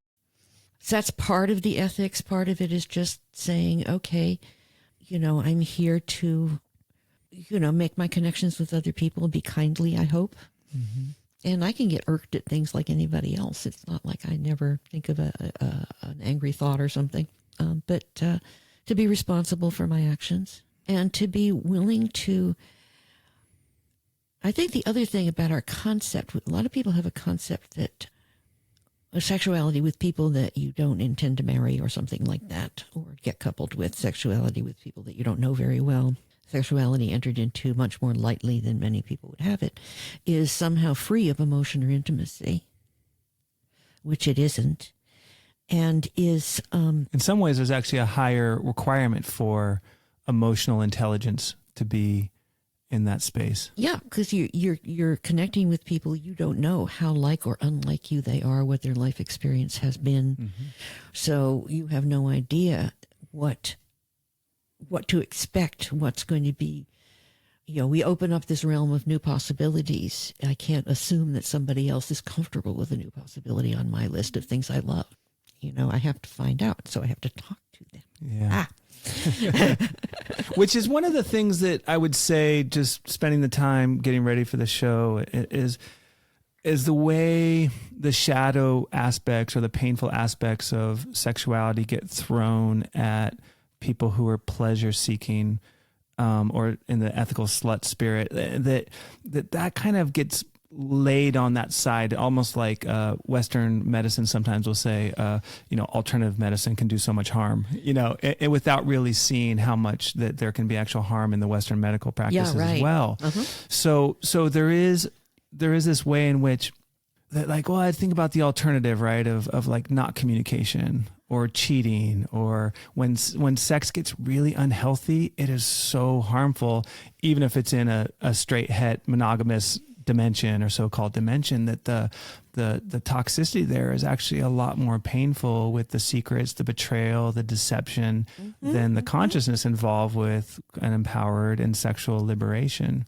So that's part of the ethics. Part of it is just saying, okay, I'm here to, make my connections with other people, be kindly, I hope. Mm-hmm. And I can get irked at things like anybody else. It's not like I never think of an angry thought or something. But to be responsible for my actions and to be willing to. I think the other thing about our concept, a lot of people have a concept that a sexuality with people that you don't intend to marry or something like that, or get coupled with sexuality with people that you don't know very well. Sexuality entered into much more lightly than many people would have it, is somehow free of emotion or intimacy, which it isn't, and is... in some ways, there's actually a higher requirement for emotional intelligence to be in that space. Yeah, because you're connecting with people you don't know how like or unlike you they are, what their life experience has been. Mm-hmm. So you have no idea what to expect, what's going to be. We open up this realm of new possibilities. I can't assume that somebody else is comfortable with a new possibility on my list of things I love. I have to find out, so I have to talk to them. Yeah. Which is one of the things that I would say, just spending the time getting ready for the show, is the way the shadow aspects or the painful aspects of sexuality get thrown at people who are pleasure seeking, or in the ethical slut spirit, that kind of gets laid on that side, almost like Western medicine sometimes will say, alternative medicine can do so much harm, without really seeing how much that there can be actual harm in the Western medical practices as well. Uh-huh. So there is this way in which that, like, I think about the alternative, right, of like not communication or cheating, or when sex gets really unhealthy, it is so harmful, even if it's in a straight het monogamous dimension or so-called dimension, that the toxicity there is actually a lot more painful with the secrets, the betrayal, the deception, than the consciousness involved with an empowered and sexual liberation.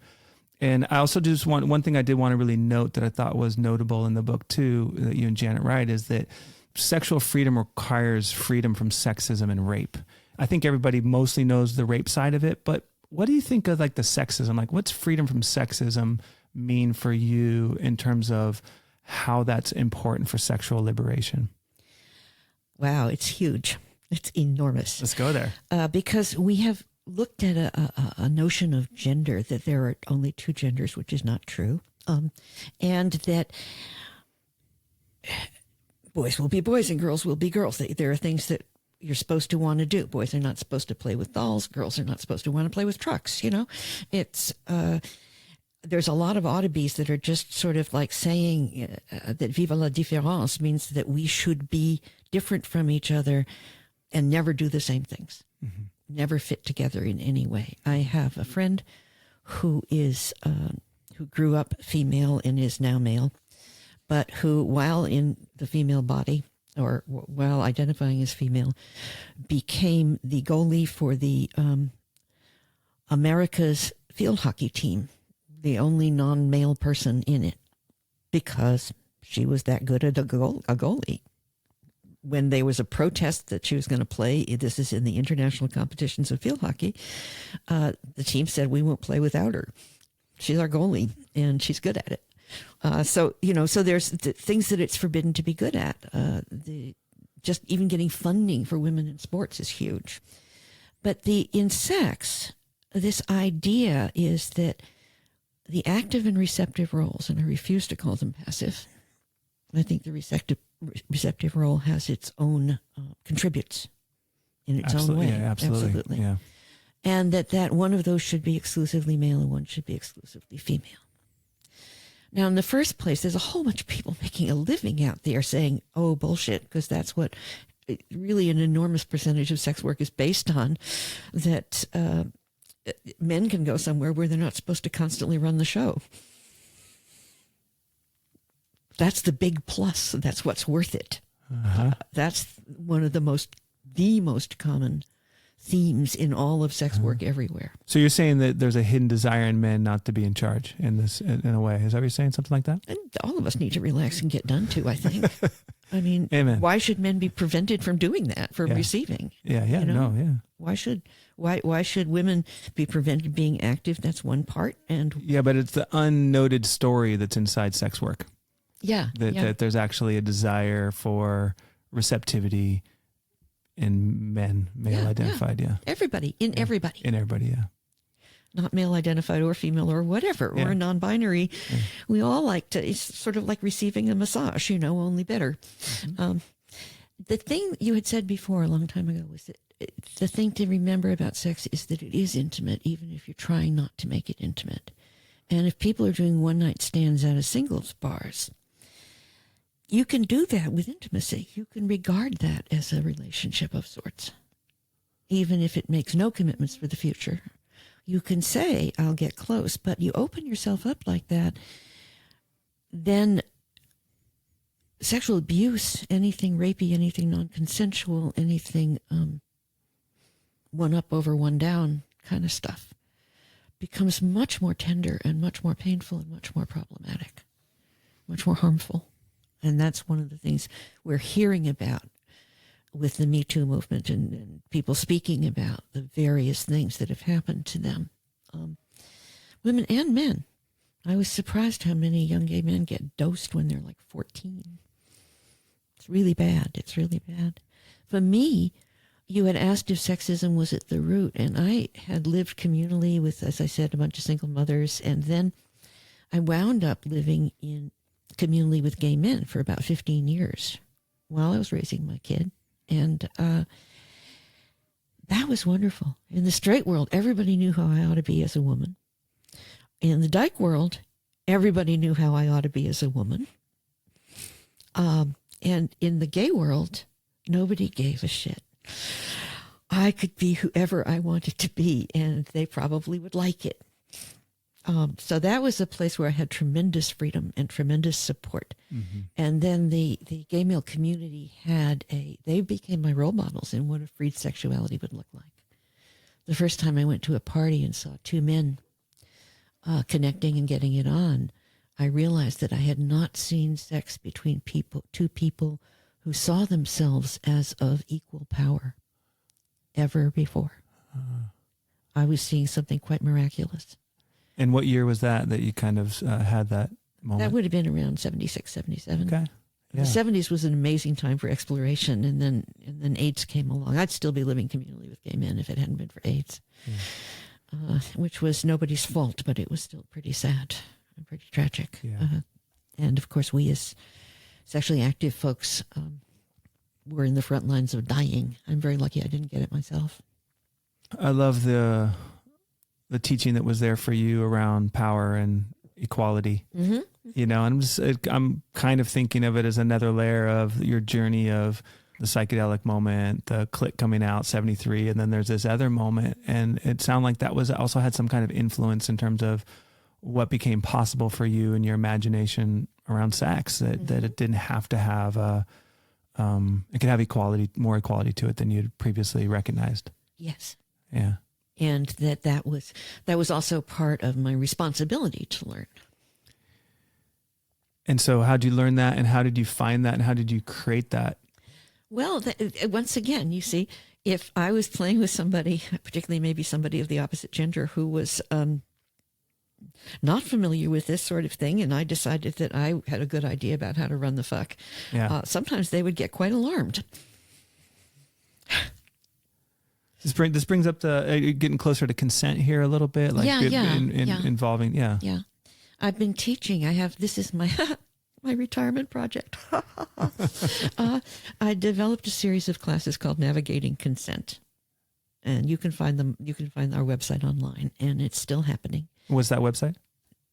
And I also just one thing I did want to really note that I thought was notable in the book too, that you and Janet write, is that sexual freedom requires freedom from sexism and rape. I think everybody mostly knows the rape side of it, but what do you think of like the sexism? Like, what's freedom from sexism mean for you in terms of how that's important for sexual liberation? Wow, it's huge. It's enormous. Let's go there. Because we have looked at a notion of gender, that there are only two genders, which is not true. And that boys will be boys and girls will be girls. There are things that you're supposed to want to do. Boys are not supposed to play with dolls. Girls are not supposed to want to play with trucks. It's... there's a lot of oddities that are just sort of like saying that vive la différence means that we should be different from each other and never do the same things, never fit together in any way. I have a friend who grew up female and is now male, but who, while in the female body, or while identifying as female, became the goalie for the America's field hockey team, the only non-male person in it, because she was that good at a goalie. When there was a protest that she was going to play, this is in the international competitions of field hockey, the team said, we won't play without her. She's our goalie, and she's good at it. So there's things that it's forbidden to be good at. Just even getting funding for women in sports is huge. But in sex, this idea is that the active and receptive roles, and I refuse to call them passive. I think the receptive role has its own, contributes in its own way. Yeah, absolutely. Yeah. And that one of those should be exclusively male and one should be exclusively female. Now, in the first place, there's a whole bunch of people making a living out there saying, oh, bullshit, because that's what really an enormous percentage of sex work is based on, that men can go somewhere where they're not supposed to constantly run the show. That's the big plus. That's what's worth it. That's one of the most common themes in all of sex work everywhere. So you're saying that there's a hidden desire in men not to be in charge in a way. Is that what you're saying? Something like that? And all of us need to relax and get done too, I think. I mean, Amen. Why should men be prevented from doing that, from receiving? Yeah, you know? Why should women be prevented being active? That's one part. And but it's the unnoted story that's inside sex work. That there's actually a desire for receptivity in men, male identified, everybody, everybody. In everybody, yeah. Not male identified or female or whatever, or non-binary. Yeah. We all like to, it's sort of like receiving a massage, only better. Mm-hmm. The thing you had said before a long time ago was that the thing to remember about sex is that it is intimate, even if you're trying not to make it intimate. And if people are doing one-night stands out of singles bars, you can do that with intimacy. You can regard that as a relationship of sorts, even if it makes no commitments for the future. You can say, I'll get close, but you open yourself up like that, then sexual abuse, anything rapey, anything non-consensual, anything one up over one down kind of stuff becomes much more tender and much more painful and much more problematic, much more harmful. And that's one of the things we're hearing about with the Me Too movement and people speaking about the various things that have happened to them, women and men. I was surprised how many young gay men get dosed when they're like 14. It's really bad. It's really bad. For me, you had asked if sexism was at the root, and I had lived communally with, as I said, a bunch of single mothers, and then I wound up living in communally with gay men for about 15 years while I was raising my kid. And that was wonderful. In the straight world, everybody knew how I ought to be as a woman. In the dyke world, everybody knew how I ought to be as a woman. And in the gay world, nobody gave a shit. I could be whoever I wanted to be, and they probably would like it. So that was a place where I had tremendous freedom and tremendous support. Mm-hmm. And then the gay male community they became my role models in what a freed sexuality would look like. The first time I went to a party and saw two men connecting and getting it on, I realized that I had not seen sex between two people who saw themselves as of equal power ever before. I was seeing something quite miraculous. And what year was that you kind of had that moment? That would have been around 76, 77. Okay. Yeah. The 70s was an amazing time for exploration, and then AIDS came along. I'd still be living communally with gay men if it hadn't been for AIDS, which was nobody's fault, but it was still pretty sad and pretty tragic. Yeah. And of course, we as sexually active folks were in the front lines of dying. I'm very lucky I didn't get it myself. I love the teaching that was there for you around power and equality, and I'm kind of thinking of it as another layer of your journey of the psychedelic moment, the click coming out 73. And then there's this other moment. And it sounded like that was also had some kind of influence in terms of what became possible for you and your imagination around sex, that it didn't have to have it could have more equality to it than you'd previously recognized. Yes. Yeah. And that was also part of my responsibility to learn. And so how did you learn that, and how did you find that, and how did you create that? Well, once again, you see, if I was playing with somebody, particularly maybe somebody of the opposite gender who was not familiar with this sort of thing, and I decided that I had a good idea about how to run the fuck, sometimes they would get quite alarmed. This brings up getting closer to consent here a little bit, like involving. Yeah. I've been teaching. This is my my retirement project. I developed a series of classes called Navigating Consent. And you can find them. You can find our website online, and it's still happening. What's that website?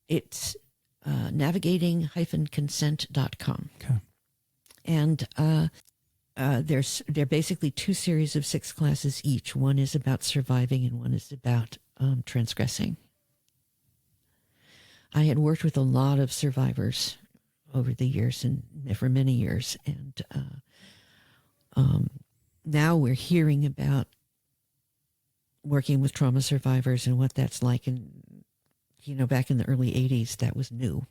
It's navigating-consent.com. Okay. And they're basically 2 series of 6 classes each. One is about surviving, and one is about transgressing. I had worked with a lot of survivors over the years, and for many years, and now we're hearing about working with trauma survivors and what that's like. And, back in the early 80s, that was new,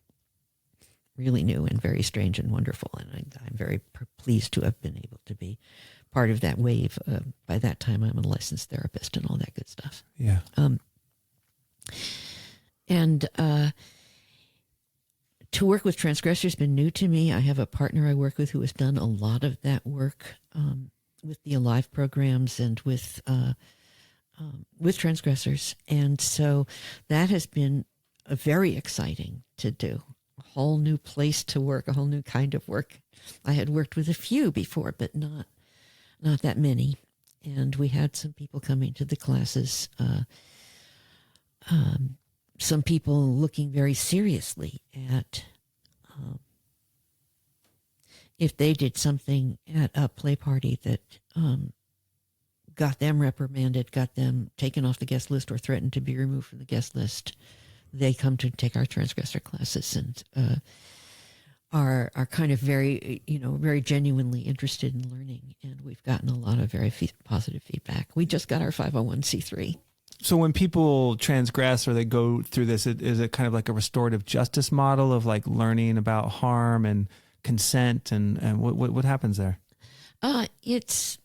really new and very strange and wonderful. And I'm very pleased to have been able to be part of that wave. By that time, I'm a licensed therapist and all that good stuff. Yeah. To work with transgressors has been new to me. I have a partner I work with who has done a lot of that work with the Alive programs and with transgressors. And so that has been very exciting to do. A whole new place to work, a whole new kind of work. I had worked with a few before, but not that many. And we had some people coming to the classes, some people looking very seriously at if they did something at a play party that got them reprimanded, got them taken off the guest list, or threatened to be removed from the guest list, they come to take our transgressor classes and are kind of very, very genuinely interested in learning. And we've gotten a lot of very positive feedback. We just got our 501c3. So when people transgress or they go through this, is it kind of like a restorative justice model of like learning about harm and consent and what happens there? It's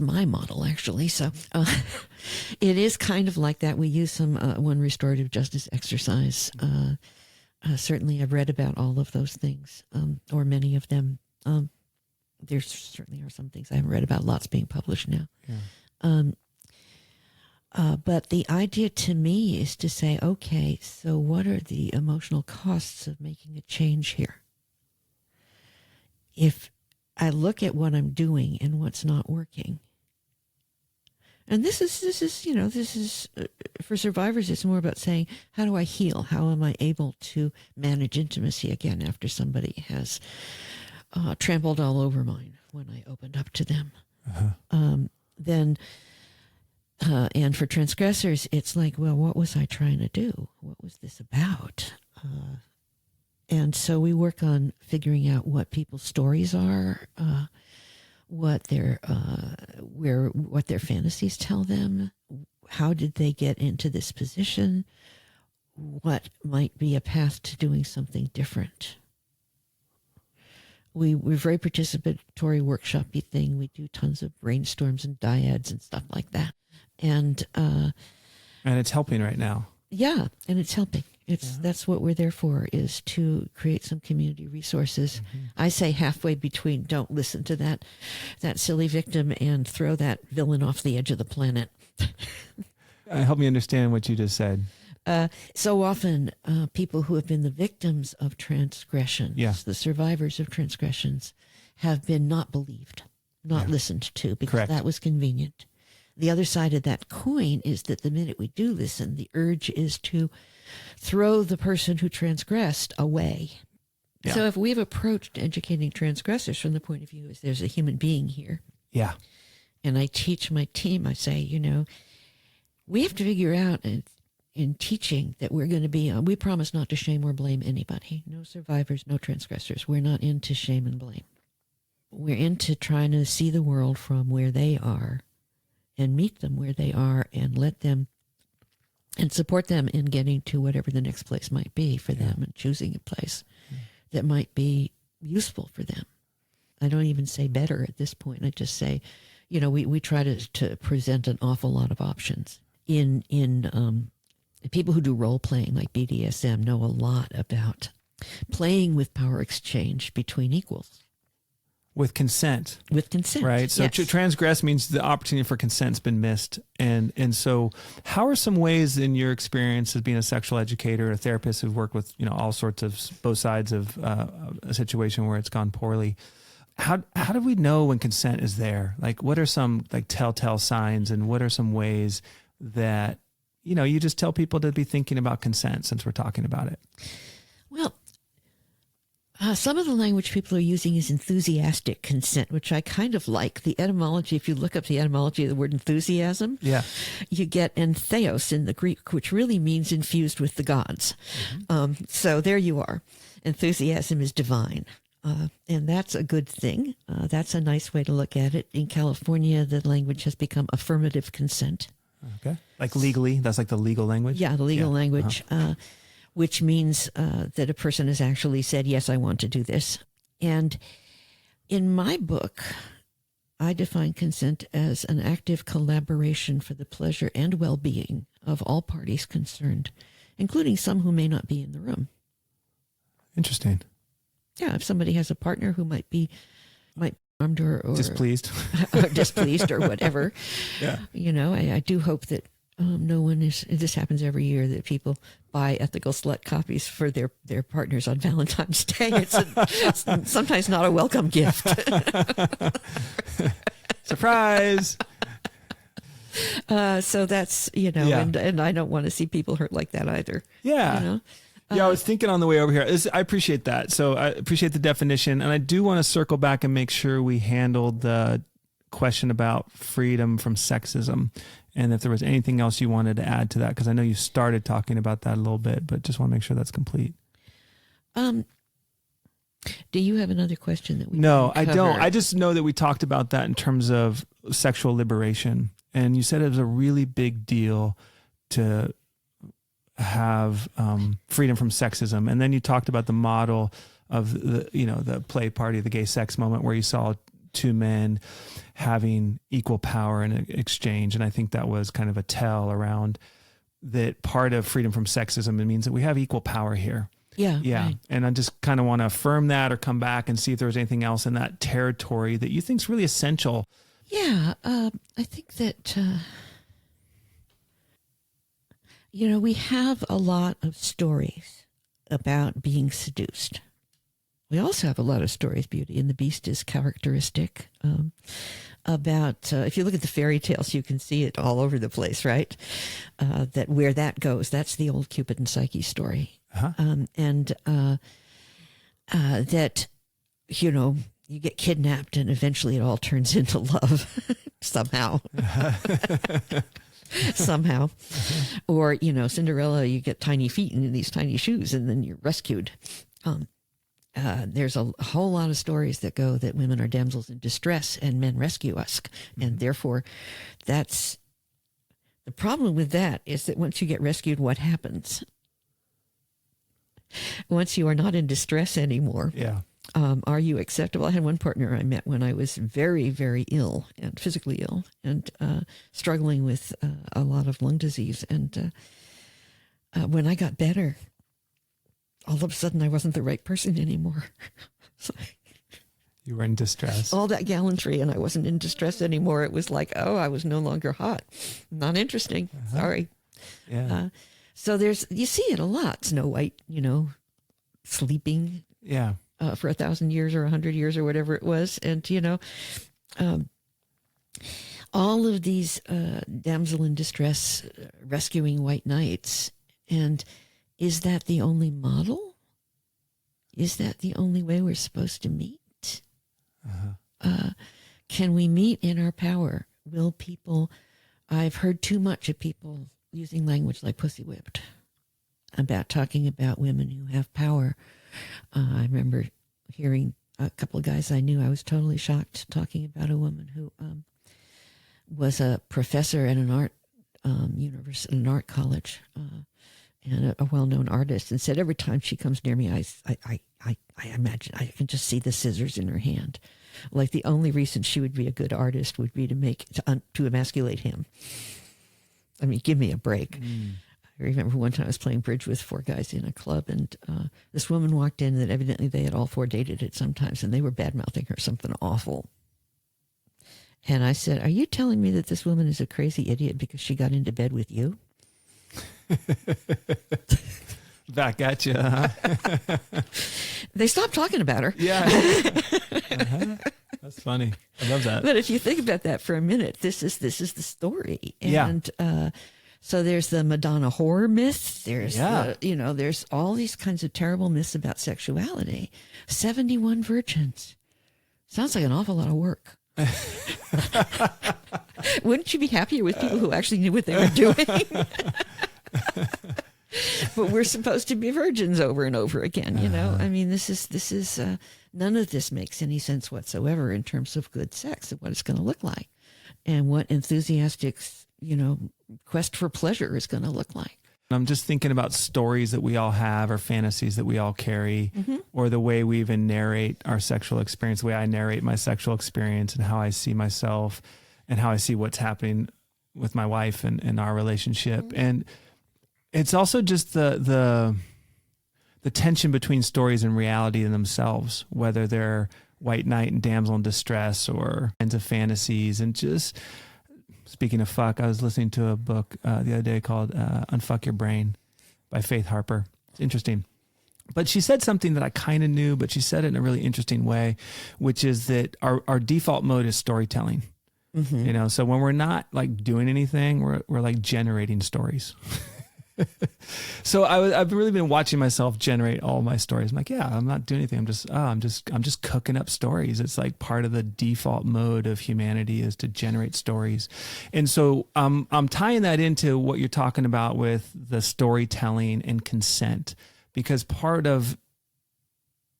my model, actually. So it is kind of like that. We use some one restorative justice exercise. Certainly, I've read about all of those things, or many of them. There certainly are some things I haven't read about. Lots being published now. Yeah. But the idea to me is to say, okay, so what are the emotional costs of making a change here? If I look at what I'm doing and what's not working. And this is for survivors, it's more about saying, how do I heal? How am I able to manage intimacy again after somebody has trampled all over mine when I opened up to them? Uh-huh. And for transgressors, it's like, well, what was I trying to do? What was this about? And so we work on figuring out what people's stories are, what their fantasies tell them. How did they get into this position? What might be a path to doing something different? We're very participatory, workshop-y thing. We do tons of brainstorms and dyads and stuff like that. And it's helping right now. Yeah, and it's helping. That's what we're there for, is to create some community resources. Mm-hmm. I say halfway between don't listen to that silly victim and throw that villain off the edge of the planet. Help me understand what you just said. So often people who have been the victims of transgressions, the survivors of transgressions, have been not believed, not listened to, because that was convenient. The other side of that coin is that the minute we do listen, the urge is to throw the person who transgressed away. Yeah. So if we've approached educating transgressors from the point of view as there's a human being here. Yeah. And I teach my team, I say, we have to figure out in teaching that we're going to be, we promise not to shame or blame anybody. No survivors, no transgressors. We're not into shame and blame. We're into trying to see the world from where they are and meet them where they are and let them and support them in getting to whatever the next place might be for them and choosing a place that might be useful for them. I don't even say better at this point. I just say, we try to present an awful lot of options. In people who do role playing like BDSM know a lot about playing with power exchange between equals. With consent. With consent. Right. So yes. transgress means the opportunity for consent's been missed. And so how are some ways in your experience as being a sexual educator, a therapist who've worked with, all sorts of both sides of a situation where it's gone poorly? How do we know when consent is there? Like, what are some like telltale signs, and what are some ways that, you just tell people to be thinking about consent, since we're talking about it? Well, some of the language people are using is enthusiastic consent, which I kind of like. The etymology, if you look up the etymology of the word enthusiasm, you get entheos in the Greek, which really means infused with the gods. Mm-hmm. So there you are. Enthusiasm is divine. And that's a good thing. That's a nice way to look at it. In California, the language has become affirmative consent. Okay. Like legally, that's like the legal language? Yeah, the legal language. Which means that a person has actually said, yes, I want to do this. And in my book, I define consent as an active collaboration for the pleasure and well-being of all parties concerned, including some who may not be in the room. Interesting. Yeah, if somebody has a partner who might be armed or displeased or displeased or whatever. Yeah. I do hope that no one is, this happens every year, that people buy Ethical Slut copies for their partners on Valentine's Day. It's sometimes not a welcome gift. Surprise. So that's, and I don't want to see people hurt like that either. Yeah. I was thinking on the way over here. I appreciate that. So I appreciate the definition. And I do want to circle back and make sure we handled the question about freedom from sexism. And if there was anything else you wanted to add to that, because I know you started talking about that a little bit, but just want to make sure that's complete. Do you have another question that we No, I don't. I just know that we talked about that in terms of sexual liberation. And you said it was a really big deal to have freedom from sexism. And then you talked about the model of the play party, the gay sex moment, where you saw two men having equal power in exchange. And I think that was kind of a tell around that part of freedom from sexism. It means that we have equal power here. Yeah. Right. And I just kind of want to affirm that, or come back and see if there's anything else in that territory that you think is really essential. Yeah. I think that, we have a lot of stories about being seduced. We also have a lot of stories, Beauty and the Beast is characteristic, about, if you look at the fairy tales, you can see it all over the place, right? That where that goes, that's the old Cupid and Psyche story. Uh-huh. That, you get kidnapped and eventually it all turns into love somehow. Somehow. Or, Cinderella, you get tiny feet and these tiny shoes and then you're rescued. There's a whole lot of stories that go that women are damsels in distress and men rescue us. Mm-hmm. And therefore, that's the problem with that, is that once you get rescued, what happens? Once you are not in distress anymore, are you acceptable? I had one partner I met when I was very, very ill and physically ill and struggling with a lot of lung disease. And when I got better, all of a sudden I wasn't the right person anymore. You were in distress. All that gallantry, and I wasn't in distress anymore. It was like, I was no longer hot. Not interesting. Uh-huh. Sorry. Yeah. So you see it a lot. Snow White, sleeping. Yeah. For 1,000 years or 100 years or whatever it was. And, all of these damsel in distress rescuing white knights. And is that the only model? Is that the only way we're supposed to meet? Uh-huh. Can we meet in our power? Will people... I've heard too much of people using language like pussy whipped about talking about women who have power. I remember hearing a couple of guys I knew. I was totally shocked talking about a woman who was a professor at an art university, an art college, and a well-known artist, and said every time she comes near me, I imagine I can just see the scissors in her hand. Like the only reason she would be a good artist would be to emasculate him. I mean, give me a break. I remember one time I was playing bridge with 4 guys in a club, and this woman walked in that evidently they had all 4 dated at some times, and they were bad-mouthing her something awful. And I said, "Are you telling me that this woman is a crazy idiot because she got into bed with you?" Back at you, huh? They stopped talking about her. Yeah. That's funny. I love that. But if you think about that for a minute, this is the story. And so there's the Madonna whore myth. There's there's all these kinds of terrible myths about sexuality. 71 virgins. Sounds like an awful lot of work. Wouldn't you be happier with people who actually knew what they were doing? But we're supposed to be virgins over and over again, you know? I mean, this is none of this makes any sense whatsoever in terms of good sex and what it's going to look like and what enthusiastic, quest for pleasure is going to look like. I'm just thinking about stories that we all have or fantasies that we all carry, or the way we even narrate our sexual experience, the way I narrate my sexual experience and how I see myself and how I see what's happening with my wife and our relationship. And it's also just the tension between stories and reality in themselves, whether they're white knight and damsel in distress or kinds of fantasies. And just speaking of fuck, I was listening to a book the other day called Unfuck Your Brain by Faith Harper. It's interesting. But she said something that I kind of knew, but she said it in a really interesting way, which is that our default mode is storytelling. So when we're not like doing anything, we're like generating stories. So I've really been watching myself generate all my stories. I'm like, yeah, I'm not doing anything. I'm just cooking up stories. It's like part of the default mode of humanity is to generate stories. And so I'm tying that into what you're talking about with the storytelling and consent, because part of,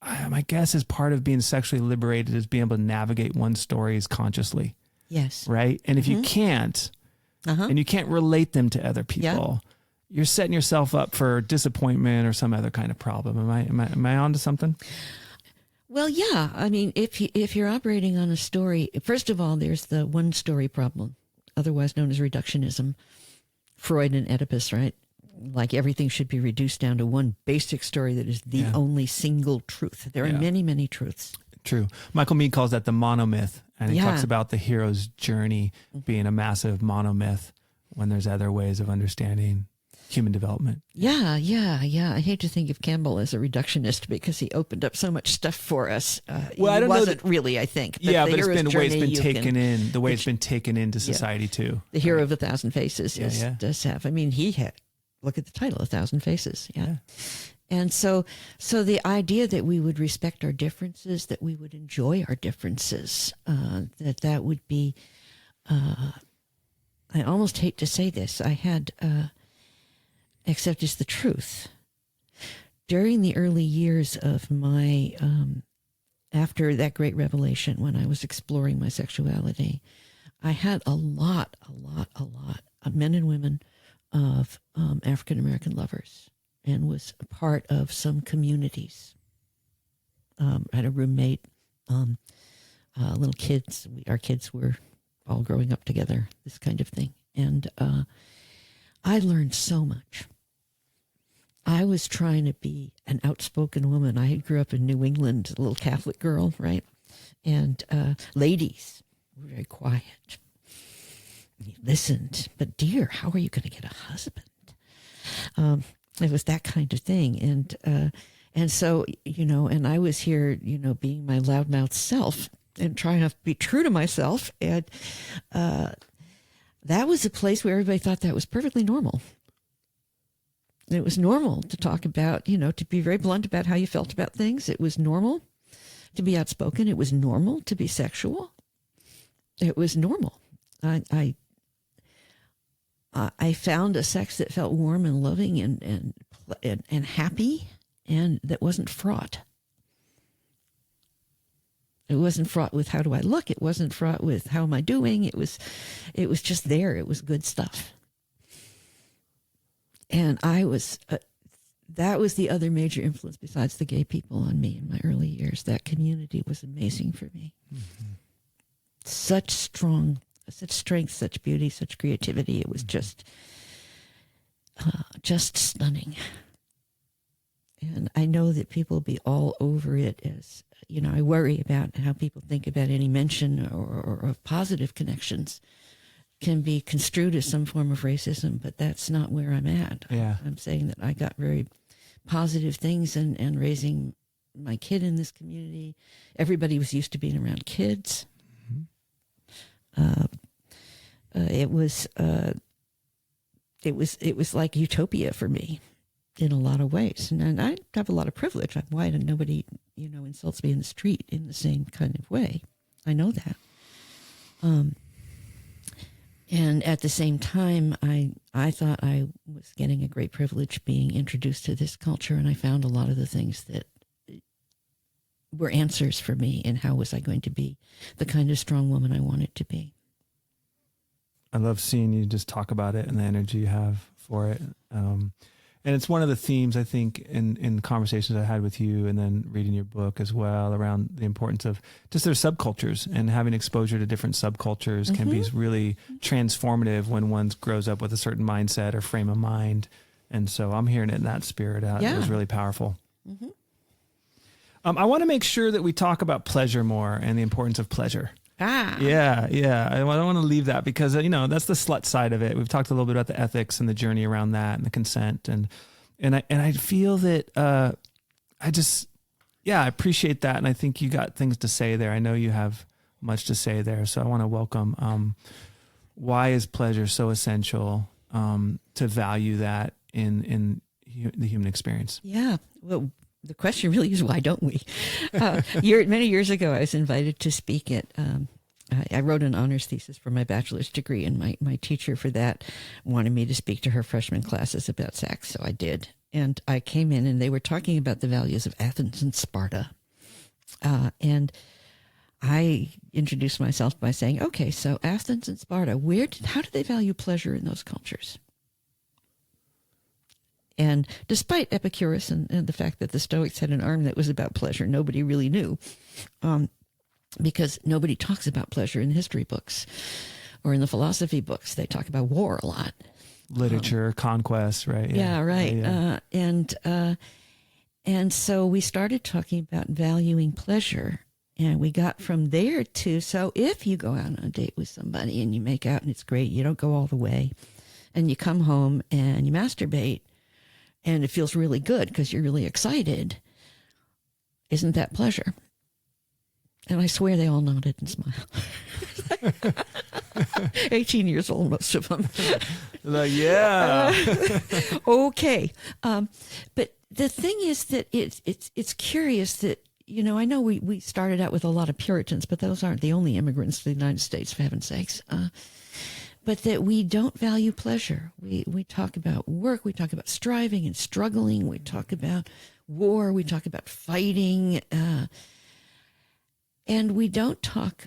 my guess is part of being sexually liberated is being able to navigate one's stories consciously. Yes. Right. And if you can't, and you can't relate them to other people, you're setting yourself up for disappointment or some other kind of problem. Am I onto something? Well, yeah. I mean, if you're operating on a story, first of all, there's the one story problem, otherwise known as reductionism. Freud and Oedipus, right? Like everything should be reduced down to one basic story that is the only single truth. There are many, many truths. True. Michael Meade calls that the monomyth, and he talks about the hero's journey being a massive monomyth when there's other ways of understanding human development. Yeah. I hate to think of Campbell as a reductionist because he opened up so much stuff for us. Well, I don't know that, really, I think. But but it's been the way it's been taken in, the way it's been taken into society too. The Hero of 1,000 Faces does have. I mean, he had. Look at the title, 1,000 Faces. Yeah. And so the idea that we would respect our differences, that we would enjoy our differences, that would be. I almost hate to say this. I had. Except it's the truth. During the early years of my, after that great revelation, when I was exploring my sexuality, I had a lot of men and women of African-American lovers and was a part of some communities. I had a roommate, little kids. Our kids were all growing up together, this kind of thing. And I learned so much. I was trying to be an outspoken woman. I grew up in New England, a little Catholic girl, right? And ladies were very quiet. You listened, but dear, how are you going to get a husband? It was that kind of thing. And so, and I was here, being my loudmouth self and trying to be true to myself. And that was a place where everybody thought that was perfectly normal. It was normal to talk about, to be very blunt about how you felt about things. It was normal to be outspoken. It was normal to be sexual. It was normal. I found a sex that felt warm and loving and happy, and that wasn't fraught. It wasn't fraught with how do I look. It wasn't fraught with how am I doing. It was just there. It was good stuff. And that was the other major influence besides the gay people on me in my early years. That community was amazing for me. Mm-hmm. Such strength, such beauty, such creativity. It was just just stunning. And I know that people will be all over it as, I worry about how people think about any mention or of positive connections can be construed as some form of racism, but that's not where I'm at. Yeah. I'm saying that I got very positive things and raising my kid in this community. Everybody was used to being around kids. It was like utopia for me in a lot of ways. And I have a lot of privilege. I'm white and nobody, insults me in the street in the same kind of way. I know that. And at the same time, I thought I was getting a great privilege being introduced to this culture, and I found a lot of the things that were answers for me in how was I going to be the kind of strong woman I wanted to be. I love seeing you just talk about it and the energy you have for it. And it's one of the themes, I think, in conversations I had with you and then reading your book as well, around the importance of just their subcultures, and having exposure to different subcultures can be really transformative when one grows up with a certain mindset or frame of mind. And so I'm hearing it in that spirit. It was really powerful. I want to make sure that we talk about pleasure more and the importance of pleasure. Yeah. I don't want to leave that because, that's the slut side of it. We've talked a little bit about the ethics and the journey around that and the consent. And I feel that, I appreciate that. And I think you got things to say there. I know you have much to say there. So I want to welcome, why is pleasure so essential, to value that in the human experience? Yeah. Well, the question really is, why don't we? Many years ago, I was invited to speak at, I wrote an honors thesis for my bachelor's degree, and my teacher for that wanted me to speak to her freshman classes about sex, so I did. And I came in, and they were talking about the values of Athens and Sparta. And I introduced myself by saying, okay, so Athens and Sparta, how did they value pleasure in those cultures? And despite Epicurus and the fact that the Stoics had an arm that was about pleasure, nobody really knew, because nobody talks about pleasure in the history books or in the philosophy books. They talk about war a lot. Literature, conquest, right? Yeah, right. Yeah. And so we started talking about valuing pleasure, and we got from there to, so if you go out on a date with somebody and you make out and it's great, you don't go all the way, and you come home and you masturbate, and it feels really good because you're really excited, isn't that pleasure? And I swear they all nodded and smiled. 18 years old, most of them. Like, yeah. Okay. But the thing is that it's curious that, I know we started out with a lot of Puritans, but those aren't the only immigrants to the United States, for heaven's sakes. But that we don't value pleasure. We talk about work, we talk about striving and struggling, we talk about war, we talk about fighting, and we don't talk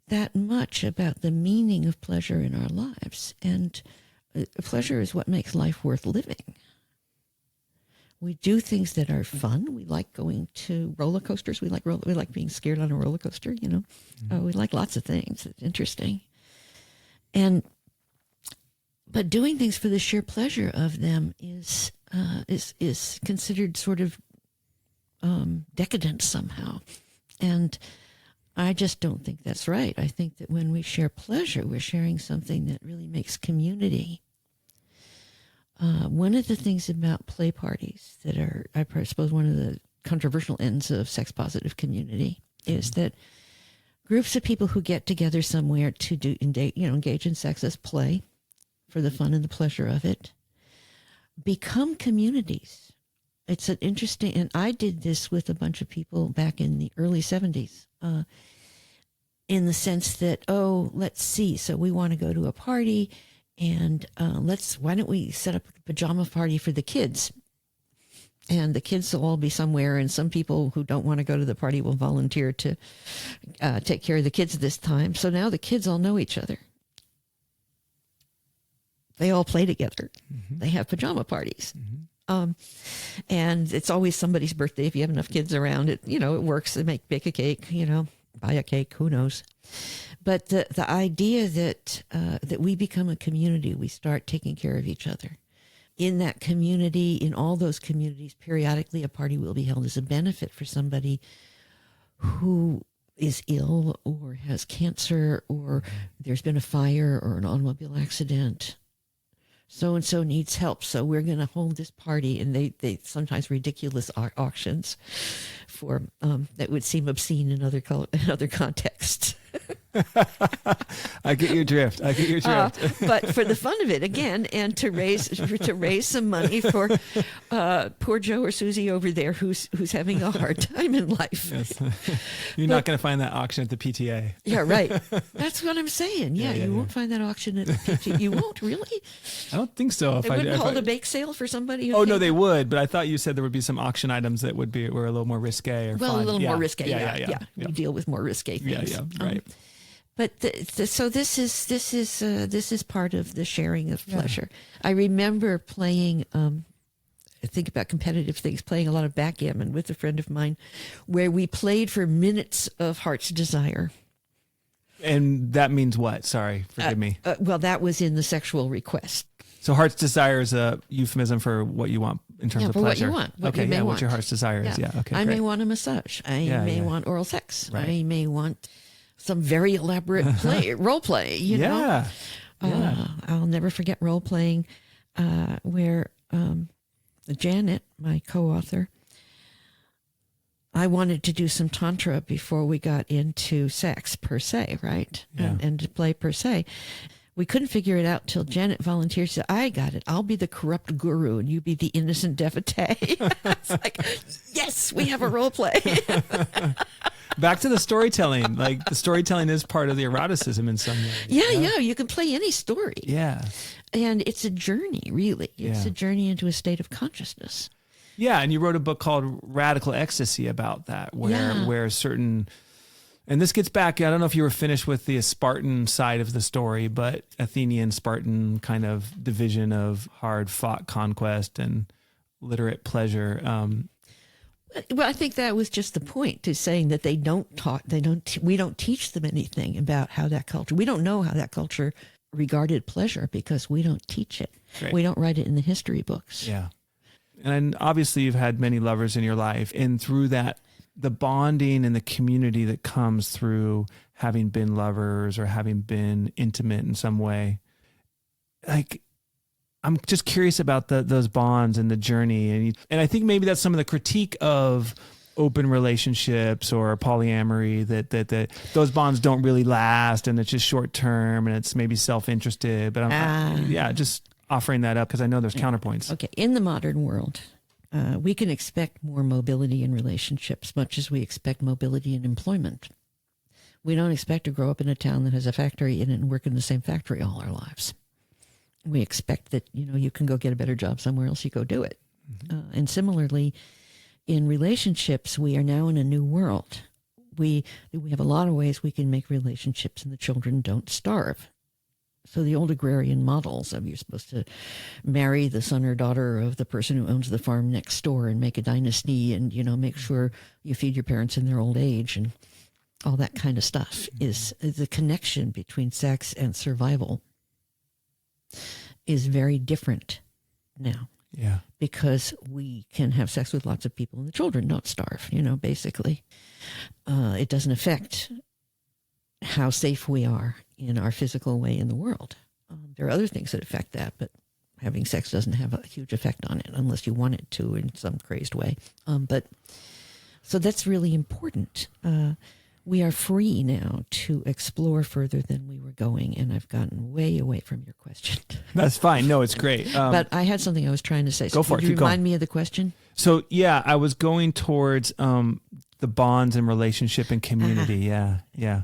that much about the meaning of pleasure in our lives. And pleasure is what makes life worth living. We do things that are fun. We like going to roller coasters. We like being scared on a roller coaster. We like lots of things. It's interesting. But doing things for the sheer pleasure of them is considered sort of decadent somehow, and I just don't think that's right. I think that when we share pleasure, we're sharing something that really makes community. One of the things about play parties that are, I suppose, one of the controversial ends of sex positive community is that groups of people who get together somewhere to engage in sex as play for the fun and the pleasure of it become communities. It's an interesting, and I did this with a bunch of people back in the early 70s, in the sense that, let's see, so we want to go to a party, and why don't we set up a pajama party for the kids? And the kids will all be somewhere, and some people who don't want to go to the party will volunteer to take care of the kids this time. So now the kids all know each other. They all play together. Mm-hmm. They have pajama parties. Mm-hmm. And it's always somebody's birthday. If you have enough kids around, it works. They bake a cake, buy a cake, who knows. But the idea that we become a community, we start taking care of each other, in that community, in all those communities, periodically a party will be held as a benefit for somebody who is ill or has cancer, or there's been a fire or an automobile accident. So-and-so needs help, so we're going to hold this party. And they sometimes ridiculous auctions for that would seem obscene in other contexts. I get your drift. But for the fun of it, again, and to raise some money for poor Joe or Susie over there who's having a hard time in life. Yes. You're not going to find that auction at the PTA. Yeah, right. That's what I'm saying. Yeah, you won't find that auction at the PTA. You won't, really? I don't think so. They wouldn't hold a bake sale for somebody who no, they would. But I thought you said there would be some auction items that were a little more risque or fun. A little more risque. Yeah. We deal with more risque things. Yeah, right. But so this is part of the sharing of pleasure. I remember playing. I think about competitive things, playing a lot of backgammon with a friend of mine, where we played for minutes of heart's desire. And that means what? Sorry, forgive me. Well, that was in the sexual request. So heart's desire is a euphemism for what you want in terms of pleasure. What you want. What your heart's desire is. Yeah. Okay. I great. may want a massage. I may want oral sex. Right. I may want some very elaborate role play. You know. I'll never forget role playing, where Janet, my co-author, I wanted to do some tantra before we got into sex per se, right? Yeah. And to play per se. We couldn't figure it out till Janet volunteered. She said, I got it. I'll be the corrupt guru and you be the innocent devotee. It's like, yes, we have a role play. Back to the storytelling. Like, the storytelling is part of the eroticism in some way. Yeah. You can play any story. Yeah. And it's a journey, really. It's a journey into a state of consciousness. Yeah, and you wrote a book called Radical Ecstasy about that, where certain, and this gets back, I don't know if you were finished with the Spartan side of the story, but Athenian Spartan kind of division of hard fought conquest and literate pleasure. Well, I think that was just the point, to saying that we don't teach them anything about how that culture, we don't know how that culture regarded pleasure because we don't teach it. Right. We don't write it in the history books. Yeah. And obviously you've had many lovers in your life, and through that, the bonding and the community that comes through having been lovers or having been intimate in some way. Like, I'm just curious about those bonds and the journey. And I think maybe that's some of the critique of open relationships or polyamory, that those bonds don't really last and it's just short term and it's maybe self-interested. But just offering that up because I know there's counterpoints. Okay. In the modern world, we can expect more mobility in relationships, much as we expect mobility in employment. We don't expect to grow up in a town that has a factory in it and work in the same factory all our lives. We expect that, you can go get a better job somewhere else, you go do it. Mm-hmm. And similarly, in relationships, we are now in a new world. We have a lot of ways we can make relationships and the children don't starve. So the old agrarian models of you're supposed to marry the son or daughter of the person who owns the farm next door and make a dynasty and, make sure you feed your parents in their old age and all that kind of stuff is the connection between sex and survival is very different now. Yeah. Because we can have sex with lots of people and the children don't starve, basically. It doesn't affect how safe we are in our physical way in the world. There are other things that affect that, but having sex doesn't have a huge effect on it unless you want it to in some crazed way. So that's really important. We are free now to explore further than we were going, and I've gotten way away from your question. That's fine. No, it's great. But I had something I was trying to say. Go for it. Could you remind me of the question? So, I was going towards the bonds and relationship and community. Uh-huh. Yeah.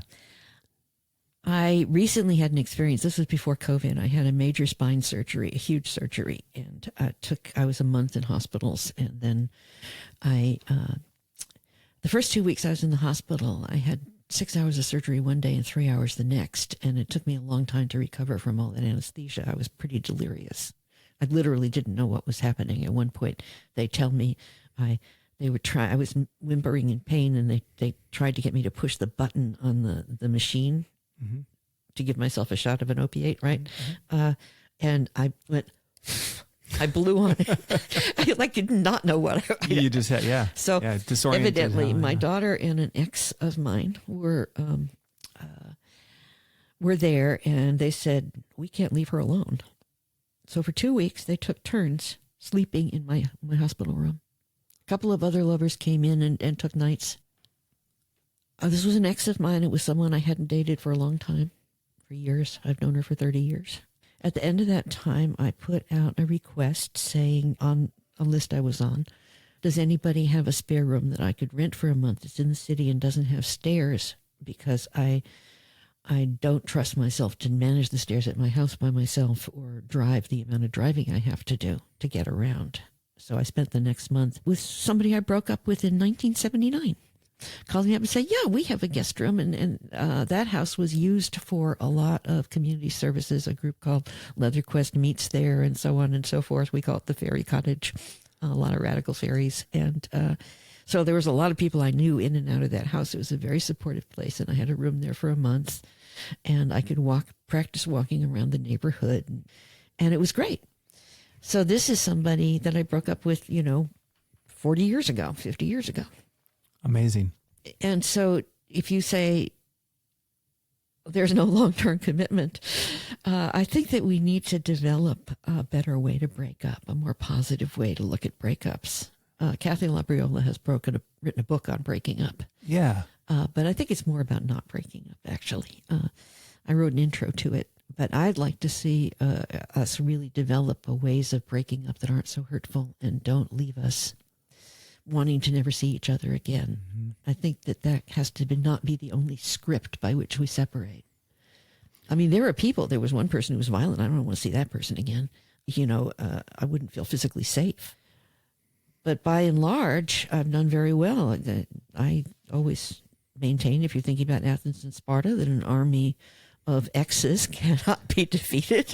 I recently had an experience. This was before COVID. I had a major spine surgery, a huge surgery, and I was a month in hospitals, and then the first 2 weeks I was in the hospital, I had 6 hours of surgery one day and 3 hours the next, and it took me a long time to recover from all that anesthesia. I was pretty delirious. I literally didn't know what was happening. At one point, they tell me I was whimpering in pain, and they tried to get me to push the button on the machine to give myself a shot of an opiate, right? Mm-hmm. And I went, I blew on it. I did not know what You just had, yeah. So disoriented. evidently, my daughter and an ex of mine were there, and they said, we can't leave her alone. So for 2 weeks, they took turns sleeping in my hospital room. A couple of other lovers came in and took nights. This was an ex of mine. It was someone I hadn't dated for a long time, for years. I've known her for 30 years. At the end of that time, I put out a request saying on a list I was on, does anybody have a spare room that I could rent for a month? It's in the city and doesn't have stairs, because I don't trust myself to manage the stairs at my house by myself or drive the amount of driving I have to do to get around. So I spent the next month with somebody I broke up with in 1979. Called me up and said, yeah, we have a guest room. And that house was used for a lot of community services. A group called Leatherquest meets there and so on and so forth. We call it the Fairy Cottage, a lot of radical fairies. And so there was a lot of people I knew in and out of that house. It was a very supportive place. And I had a room there for a month. And I could practice walking around the neighborhood. And it was great. So this is somebody that I broke up with, 40 years ago, 50 years ago. Amazing. And so if you say there's no long-term commitment, I think that we need to develop a better way to break up, a more positive way to look at breakups. Kathy Labriola has written a book on breaking up. Yeah. But I think it's more about not breaking up, actually. I wrote an intro to it, but I'd like to see us really develop ways of breaking up that aren't so hurtful and don't leave us wanting to never see each other again. Mm-hmm. I think that has to not be the only script by which we separate. I mean, there was one person who was violent. I don't want to see that person again. I wouldn't feel physically safe. But by and large, I've done very well. I always maintain, if you're thinking about Athens and Sparta, that an army of exes cannot be defeated.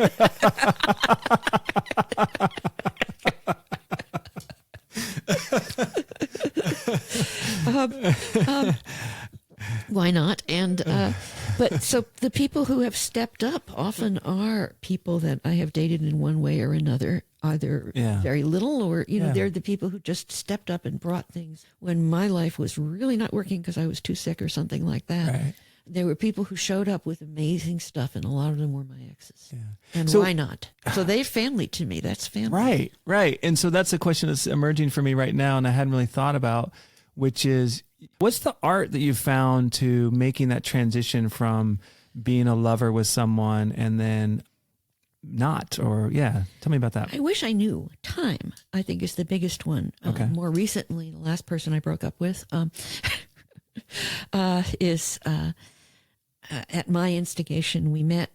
Why not? And but so the people who have stepped up often are people that I have dated in one way or another, either very little or they're the people who just stepped up and brought things when my life was really not working because I was too sick or something like that. Right. There were people who showed up with amazing stuff, and a lot of them were my exes. Yeah. And so, why not? So they're family to me. That's family. Right. And so that's a question that's emerging for me right now, and I hadn't really thought about, which is, what's the art that you've found to making that transition from being a lover with someone and then not? Tell me about that. I wish I knew. Time, I think, is the biggest one. Okay. More recently, the last person I broke up with is... at my instigation, we met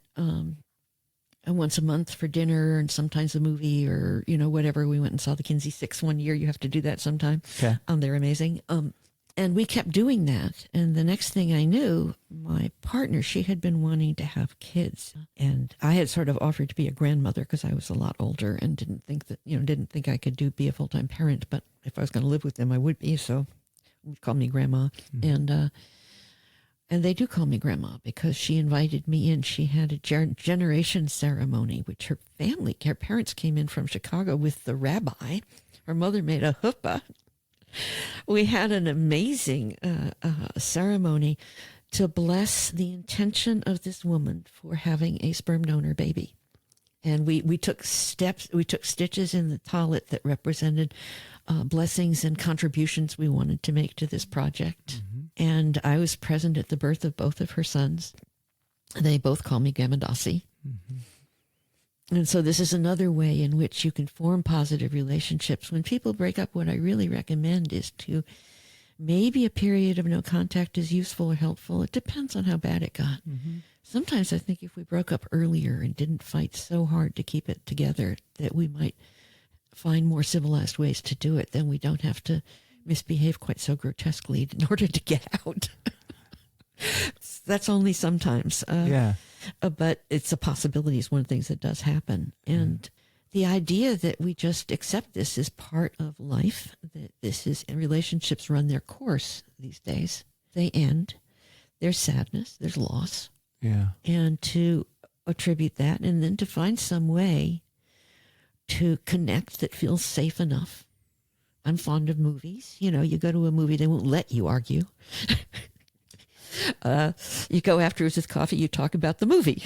once a month for dinner and sometimes a movie or, whatever. We went and saw the Kinsey Six one year. You have to do that sometime. Okay. They're amazing. And we kept doing that. And the next thing I knew, my partner, she had been wanting to have kids. And I had sort of offered to be a grandmother because I was a lot older and didn't think I could be a full-time parent. But if I was going to live with them, I would be. So would call me grandma. Mm-hmm. And they do call me grandma because she invited me in. She had a generation ceremony, which her parents came in from Chicago with the rabbi. Her mother made a huppah. We had an amazing ceremony to bless the intention of this woman for having a sperm donor baby. And we took stitches in the tallit that represented blessings and contributions we wanted to make to this project. Mm-hmm. And I was present at the birth of both of her sons. They both call me Grandma Dossie. Mm-hmm. And so this is another way in which you can form positive relationships. When people break up, what I really recommend is to maybe a period of no contact is useful or helpful. It depends on how bad it got. Mm-hmm. Sometimes I think if we broke up earlier and didn't fight so hard to keep it together, that we might find more civilized ways to do it. Then we don't have to misbehave quite so grotesquely in order to get out. That's only sometimes. But it's a possibility. It's one of the things that does happen. And the idea that we just accept this as part of life, that relationships run their course these days. They end. There's sadness. There's loss. Yeah. And to attribute that and then to find some way to connect that feels safe enough. I'm fond of movies. You know, you go to a movie, they won't let you argue. You go afterwards with coffee, you talk about the movie.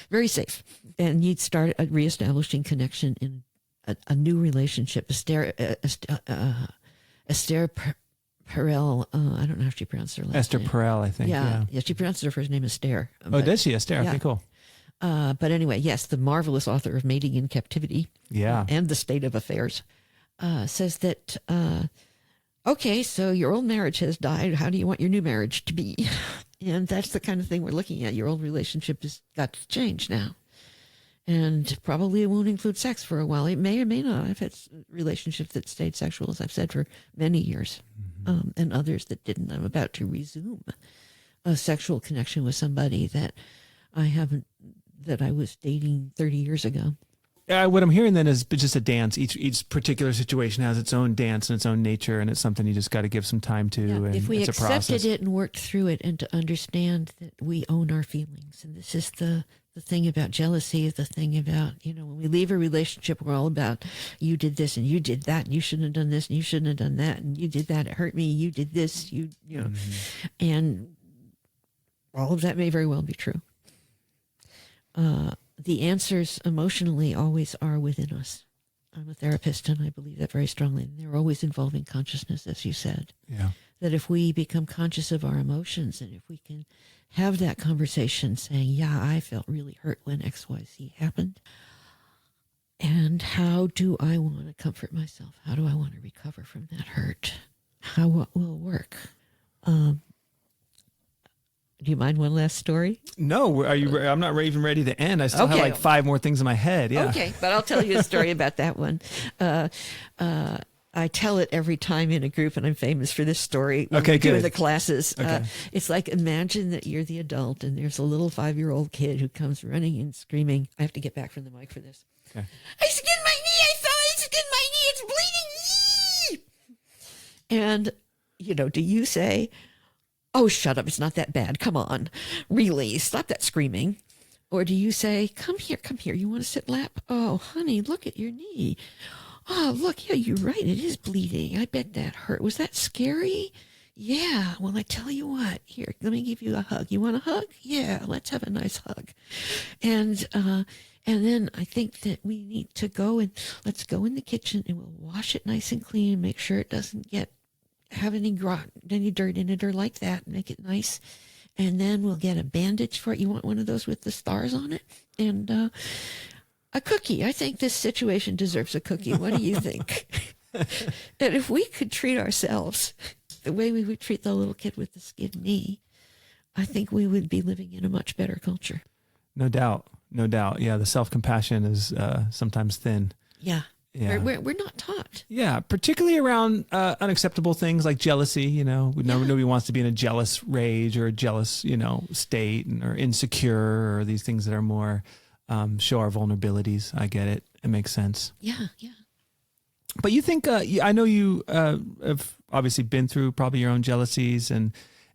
Very safe. And you'd start reestablishing connection in a new relationship. Esther Perel, I don't know how she pronounced her last Esther name. Perel, I think. Yeah, she pronounces her first name Esther. Oh, does she? Esther, yeah. okay, cool. But anyway, yes, the marvelous author of Mating in Captivity and The State of Affairs says that, okay, so your old marriage has died. How do you want your new marriage to be? And that's the kind of thing we're looking at. Your old relationship has got to change now. And probably it won't include sex for a while. It may or may not if it's a relationship that stayed sexual, as I've said, for many years, and others that didn't. I'm about to resume a sexual connection with somebody that I was dating 30 years ago. What I'm hearing then is just a dance. Each particular situation has its own dance and its own nature, and it's something you just got to give some time to. Yeah, and if we it's a process. accepted it and worked through it, and to understand that we own our feelings, and this is the thing about jealousy, the thing about, you know, when we leave a relationship, we're all about, you did this and you did that, and you shouldn't have done this and you shouldn't have done that, and you did that, it hurt me, you did this, you know, and all of that may very well be true. The answers emotionally always are within us. I'm a therapist, and I believe that very strongly. They're always involving consciousness, as you said. Yeah. That if we become conscious of our emotions, and if we can have that conversation saying, yeah, I felt really hurt when XYZ happened. And how do I want to comfort myself? How do I want to recover from that hurt? What will work? Do you mind one last story? No, I'm not even ready to end. I still have like 5 more things in my head. Yeah. Okay, but I'll tell you a story about that one. I tell it every time in a group, and I'm famous for this story. When we're doing the classes. Okay. It's like, imagine that you're the adult, and there's a little 5-year-old kid who comes running and screaming. I have to get back from the mic for this. Okay. I skinned my knee. I skinned my knee. It's bleeding. And, you know, do you say, oh, shut up, it's not that bad, come on, really, stop that screaming? Or do you say, come here, you want to sit lap? Oh, honey, look at your knee. Oh, look, yeah, you're right, it is bleeding. I bet that hurt. Was that scary? Yeah, well, I tell you what, here, let me give you a hug. You want a hug? Yeah, let's have a nice hug. And then I think that we need to let's go in the kitchen, and we'll wash it nice and clean and make sure it doesn't have any dirt in it or like that. Make it nice. And then we'll get a bandage for it. You want one of those with the stars on it? And a cookie. I think this situation deserves a cookie. What do you think? And if we could treat ourselves the way we would treat the little kid with the skinned knee, I think we would be living in a much better culture. No doubt. Yeah, the self-compassion is sometimes thin. Yeah. Yeah. We're not taught. Yeah, particularly around unacceptable things like jealousy. You know, nobody wants to be in a jealous rage or a jealous, state, or insecure, or these things that are more show our vulnerabilities. I get it. It makes sense. Yeah. But you think, I know you have obviously been through probably your own jealousies and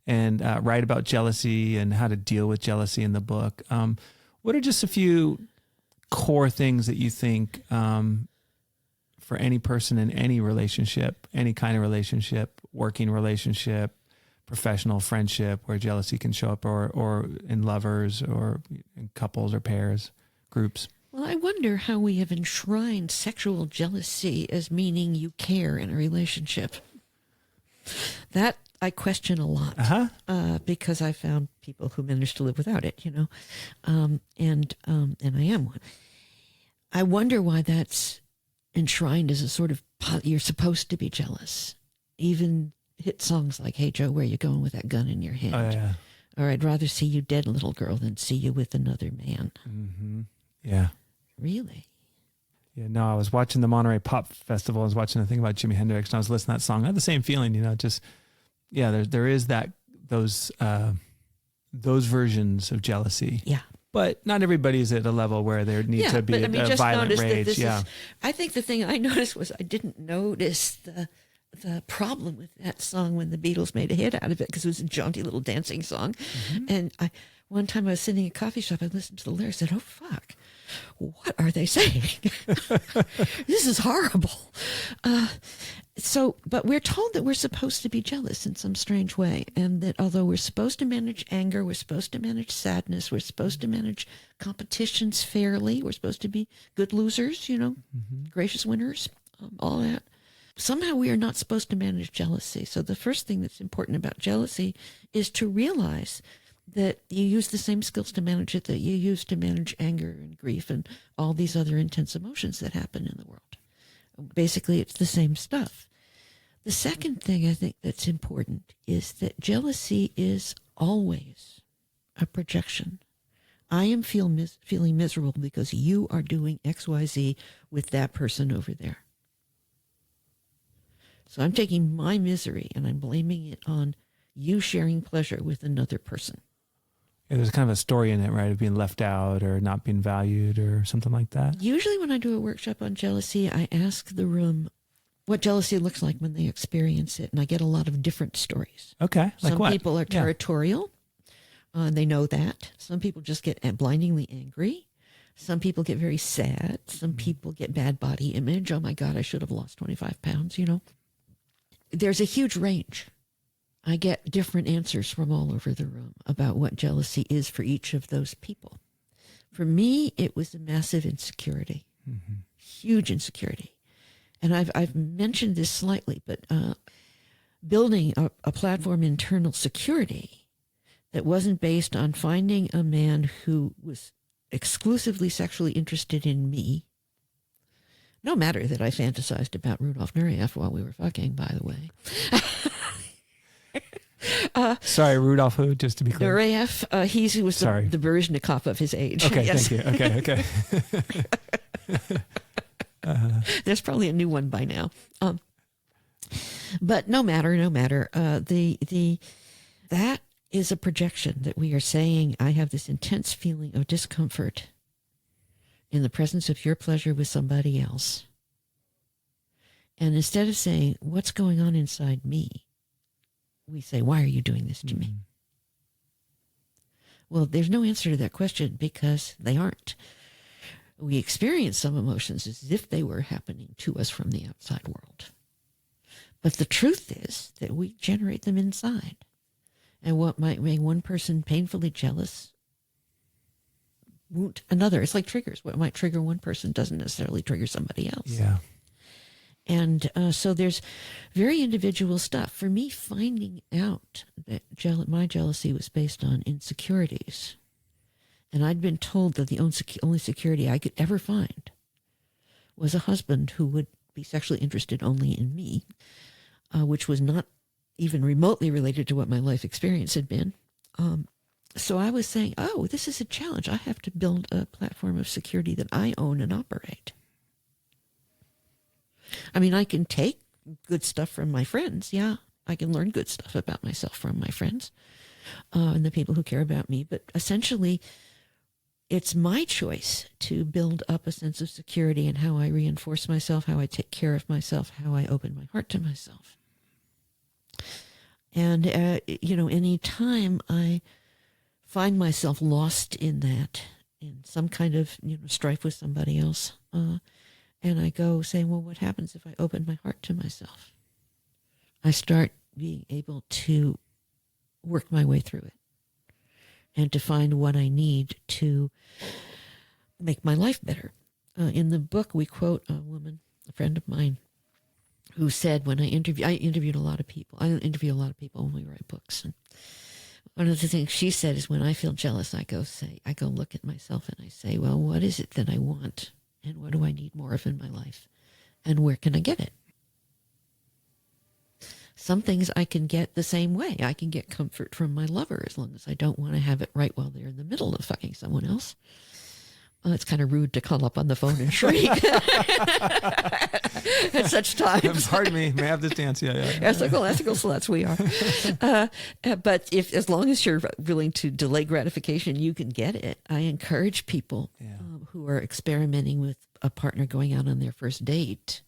write about jealousy and how to deal with jealousy in the book. What are just a few core things that you think for any person in any relationship, any kind of relationship, working relationship, professional friendship, where jealousy can show up, or in lovers, or in couples or pairs, groups? Well, I wonder how we have enshrined sexual jealousy as meaning you care in a relationship. That I question a lot, because I found people who managed to live without it, and I am one. I wonder why that's enshrined as a sort of, you're supposed to be jealous. Even hit songs like, "Hey Joe, where you going with that gun in your hand?" Oh, yeah. Or, "I'd rather see you dead, little girl, than see you with another man." Mm-hmm. Yeah. Really? Yeah, no, I was watching the Monterey Pop Festival. I was watching a thing about Jimi Hendrix, and I was listening to that song. I had the same feeling, there is those versions of jealousy. Yeah. But not everybody's at a level where there needs to be a violent rage. Yeah. I think the thing I noticed was I didn't notice the the problem with that song when the Beatles made a hit out of it, because it was a jaunty little dancing song. Mm-hmm. And One time I was sitting in a coffee shop, I listened to the lyrics and said, oh, fuck, what are they saying? This is horrible. But we're told that we're supposed to be jealous in some strange way. And that although we're supposed to manage anger, we're supposed to manage sadness, we're supposed to manage competitions fairly, we're supposed to be good losers, gracious winners, all that. Somehow we are not supposed to manage jealousy. So the first thing that's important about jealousy is to realize that you use the same skills to manage it that you use to manage anger and grief and all these other intense emotions that happen in the world. Basically, it's the same stuff. The second thing I think that's important is that jealousy is always a projection. I am feeling miserable because you are doing XYZ with that person over there. So I'm taking my misery and I'm blaming it on you sharing pleasure with another person. Yeah, there's kind of a story in it, right, of being left out or not being valued or something like that. Usually when I do a workshop on jealousy, I ask the room what jealousy looks like when they experience it, and I get a lot of different stories. Okay, like Some what? people are territorial. They know that. Some people just get blindingly angry. Some people get very sad. Some people get bad body image. Oh my God, I should have lost 25 pounds, There's a huge range. I get different answers from all over the room about what jealousy is for each of those people. For me, it was a massive insecurity, huge insecurity. And I've mentioned this slightly, but building a platform internal security that wasn't based on finding a man who was exclusively sexually interested in me. No matter that I fantasized about Rudolf Nureyev while we were fucking, by the way. Sorry, Rudolf who, just to be clear? Nureyev, he was the Baryshnikov of his age. Okay, yes. Thank you. Okay. There's probably a new one by now. But no matter, that is a projection that we are saying, I have this intense feeling of discomfort in the presence of your pleasure with somebody else. And instead of saying, what's going on inside me? We say, why are you doing this to me? Well, there's no answer to that question because they aren't. We experience some emotions as if they were happening to us from the outside world. But the truth is that we generate them inside. And what might make one person painfully jealous won't another. It's like triggers. What might trigger one person doesn't necessarily trigger somebody else. Yeah. And so there's very individual stuff. For me, finding out that my jealousy was based on insecurities, and I'd been told that the only security I could ever find was a husband who would be sexually interested only in me, which was not even remotely related to what my life experience had been. So I was saying, oh, this is a challenge. I have to build a platform of security that I own and operate. I mean, I can take good stuff from my friends. Yeah, I can learn good stuff about myself from my friends and the people who care about me. But essentially, it's my choice to build up a sense of security in how I reinforce myself, how I take care of myself, how I open my heart to myself. And, any time I find myself lost in that, in some kind of, strife with somebody else, and I go saying, well, what happens if I open my heart to myself? I start being able to work my way through it and to find what I need to make my life better. In the book, we quote a woman, a friend of mine, who said when I interviewed a lot of people. I interview a lot of people when we write books. And one of the things she said is when I feel jealous, I go look at myself and I say, well, what is it that I want? And what do I need more of in my life? And where can I get it? Some things I can get the same way. I can get comfort from my lover as long as I don't want to have it right while they're in the middle of fucking someone else. It's kind of rude to call up on the phone and shriek at such times. Pardon me, may I have this dance? Yeah. Ethical sluts we are. But as long as you're willing to delay gratification, you can get it. I encourage people who are experimenting with a partner going out on their first date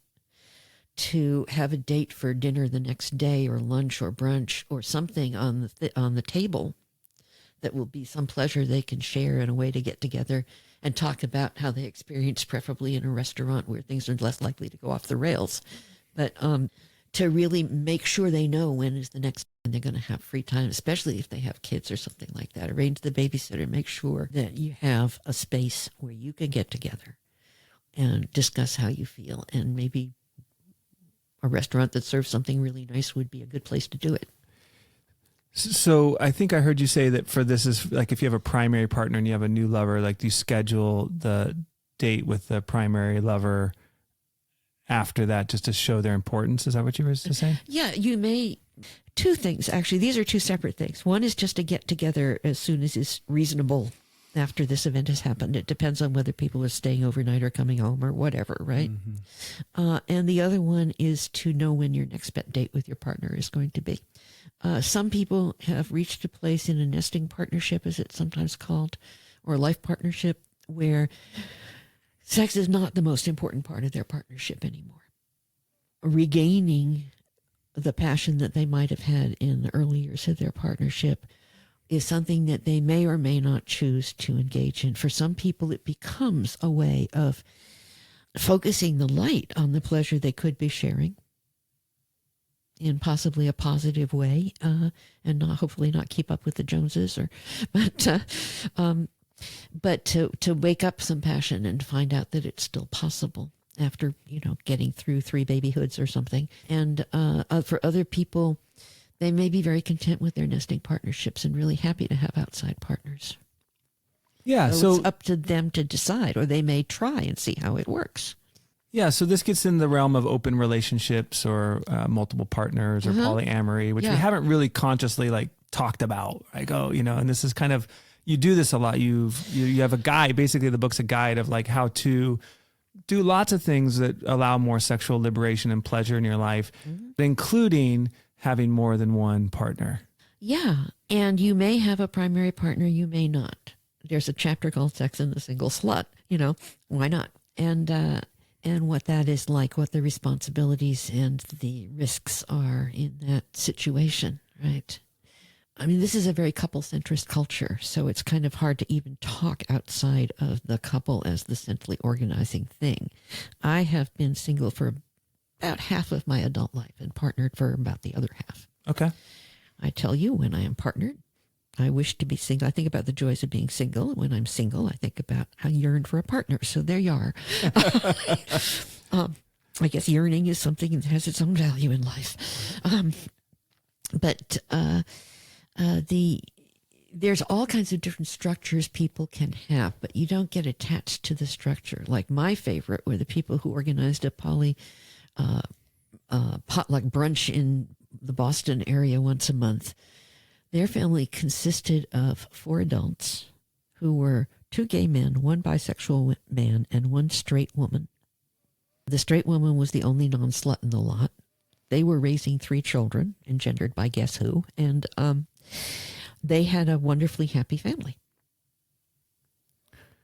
to have a date for dinner the next day or lunch or brunch or something on the table that will be some pleasure they can share and a way to get together and talk about how they experience, preferably in a restaurant where things are less likely to go off the rails. But to really make sure they know when is the next time they're going to have free time, especially if they have kids or something like that. Arrange the babysitter, make sure that you have a space where you can get together and discuss how you feel. And maybe a restaurant that serves something really nice would be a good place to do it. So I think I heard you say that for this is like if you have a primary partner and you have a new lover, like do you schedule the date with the primary lover after that just to show their importance? Is that what you were to say? Yeah, you may. Two things, actually. These are two separate things. One is just to get together as soon as is reasonable after this event has happened. It depends on whether people are staying overnight or coming home or whatever, right? Mm-hmm. And the other one is to know when your next date with your partner is going to be. Some people have reached a place in a nesting partnership, as it's sometimes called, or a life partnership, where sex is not the most important part of their partnership anymore. Regaining the passion that they might have had in the early years of their partnership is something that they may or may not choose to engage in. For some people, it becomes a way of focusing the light on the pleasure they could be sharing in possibly a positive way, and not hopefully not keep up with the Joneses, but to wake up some passion and find out that it's still possible after, getting through 3 babyhoods or something. And for other people, they may be very content with their nesting partnerships and really happy to have outside partners. Yeah, so it's up to them to decide, or they may try and see how it works. Yeah, so this gets in the realm of open relationships or multiple partners or polyamory, which we haven't really consciously talked about. And this is kind of, you do this a lot. You have a guide, basically the book's a guide of how to do lots of things that allow more sexual liberation and pleasure in your life, including having more than one partner. Yeah, and you may have a primary partner, you may not. There's a chapter called Sex and the Single Slut, why not? And what that is like, what the responsibilities and the risks are in that situation, right? I mean, this is a very couple-centrist culture, so it's kind of hard to even talk outside of the couple as the centrally organizing thing. I have been single for about half of my adult life and partnered for about the other half. Okay. I tell you, when I am partnered, I wish to be single. I think about the joys of being single. When I'm single, I think about how I yearn for a partner. So there you are. I guess yearning is something that has its own value in life. There's all kinds of different structures people can have, but you don't get attached to the structure. Like my favorite were the people who organized a potluck brunch in the Boston area once a month. Their family consisted of 4 adults who were 2 gay men, 1 bisexual man, and 1 straight woman. The straight woman was the only non-slut in the lot. They were raising 3 children, engendered by guess who, and they had a wonderfully happy family.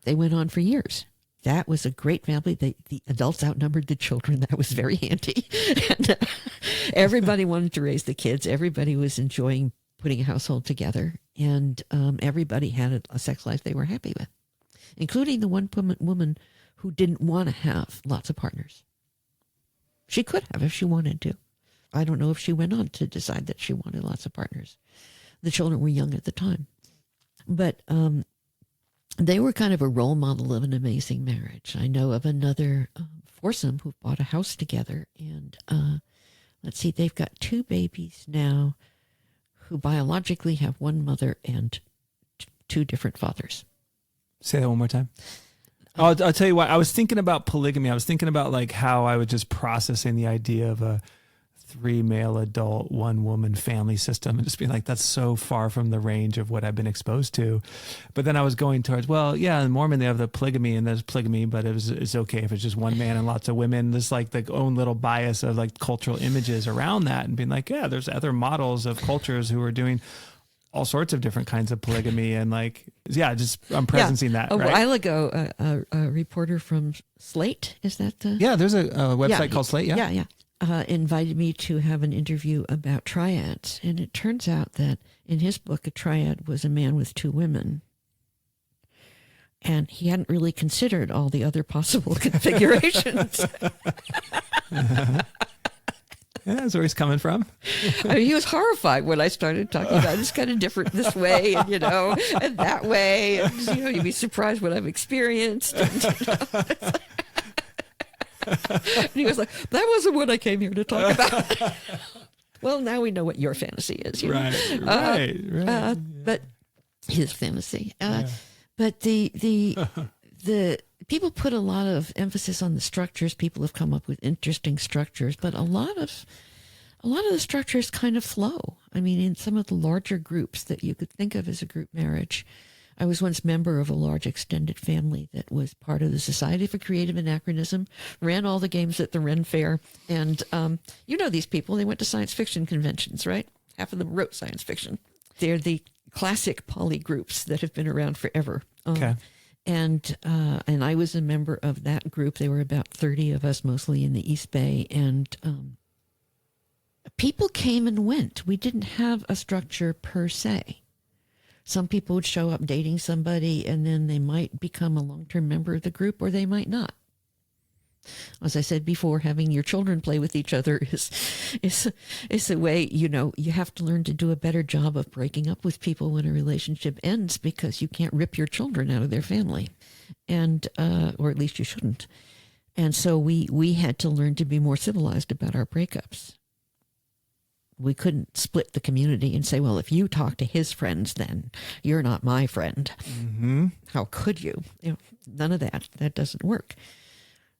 They went on for years. That was a great family. The adults outnumbered the children. That was very handy. And everybody wanted to raise the kids. Everybody was enjoying putting a household together, and everybody had a sex life they were happy with, including the one woman who didn't want to have lots of partners. She could have if she wanted to. I don't know if she went on to decide that she wanted lots of partners. The children were young at the time. But they were kind of a role model of an amazing marriage. I know of another foursome who bought a house together, and they've got 2 babies now who biologically have 1 mother and 2 different fathers. Say that one more time. I'll tell you what, I was thinking about polygamy. I was thinking about how I was just processing the idea of a 3 male adult, 1 woman family system, and just being that's so far from the range of what I've been exposed to. But then I was going towards, in Mormon they have the polygamy, and there's polygamy, but it's okay if it's just 1 man and lots of women. There's the own little bias of cultural images around that, and being there's other models of cultures who are doing all sorts of different kinds of polygamy, and I'm presencing that. A right? while ago, a reporter from Slate, is that the? Yeah, there's a website called Slate. Yeah. invited me to have an interview about triads. And it turns out that in his book, a triad was a man with two women. And he hadn't really considered all the other possible configurations. Yeah, that's where he's coming from. I mean, he was horrified when I started talking about it's kind of different this way, and and that way. And, you'd be surprised what I've experienced. And he was like, "That wasn't what I came here to talk about." Well, now we know what your fantasy is. Right. But his fantasy. But the people put a lot of emphasis on the structures. People have come up with interesting structures, but a lot of the structures kind of flow. I mean, in some of the larger groups that you could think of as a group marriage, I was once member of a large extended family that was part of the Society for Creative Anachronism, ran all the games at the Ren Fair, and these people. They went to science fiction conventions, right? Half of them wrote science fiction. They're the classic poly groups that have been around forever. Okay. And I was a member of that group. There were about 30 of us, mostly in the East Bay. And people came and went. We didn't have a structure per se. Some people would show up dating somebody, and then they might become a long-term member of the group, or they might not. As I said before, having your children play with each other is a way, you have to learn to do a better job of breaking up with people when a relationship ends, because you can't rip your children out of their family, and or at least you shouldn't. And so we had to learn to be more civilized about our breakups. We couldn't split the community and say, well, if you talk to his friends, then you're not my friend. Mm-hmm. How could you? None of that. That doesn't work.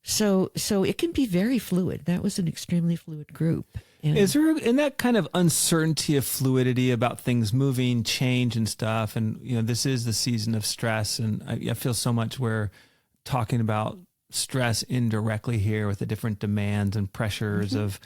So it can be very fluid. That was an extremely fluid group. And is there, in that kind of uncertainty of fluidity about things moving, change and stuff, and this is the season of stress, and I feel so much we're talking about stress indirectly here with the different demands and pressures of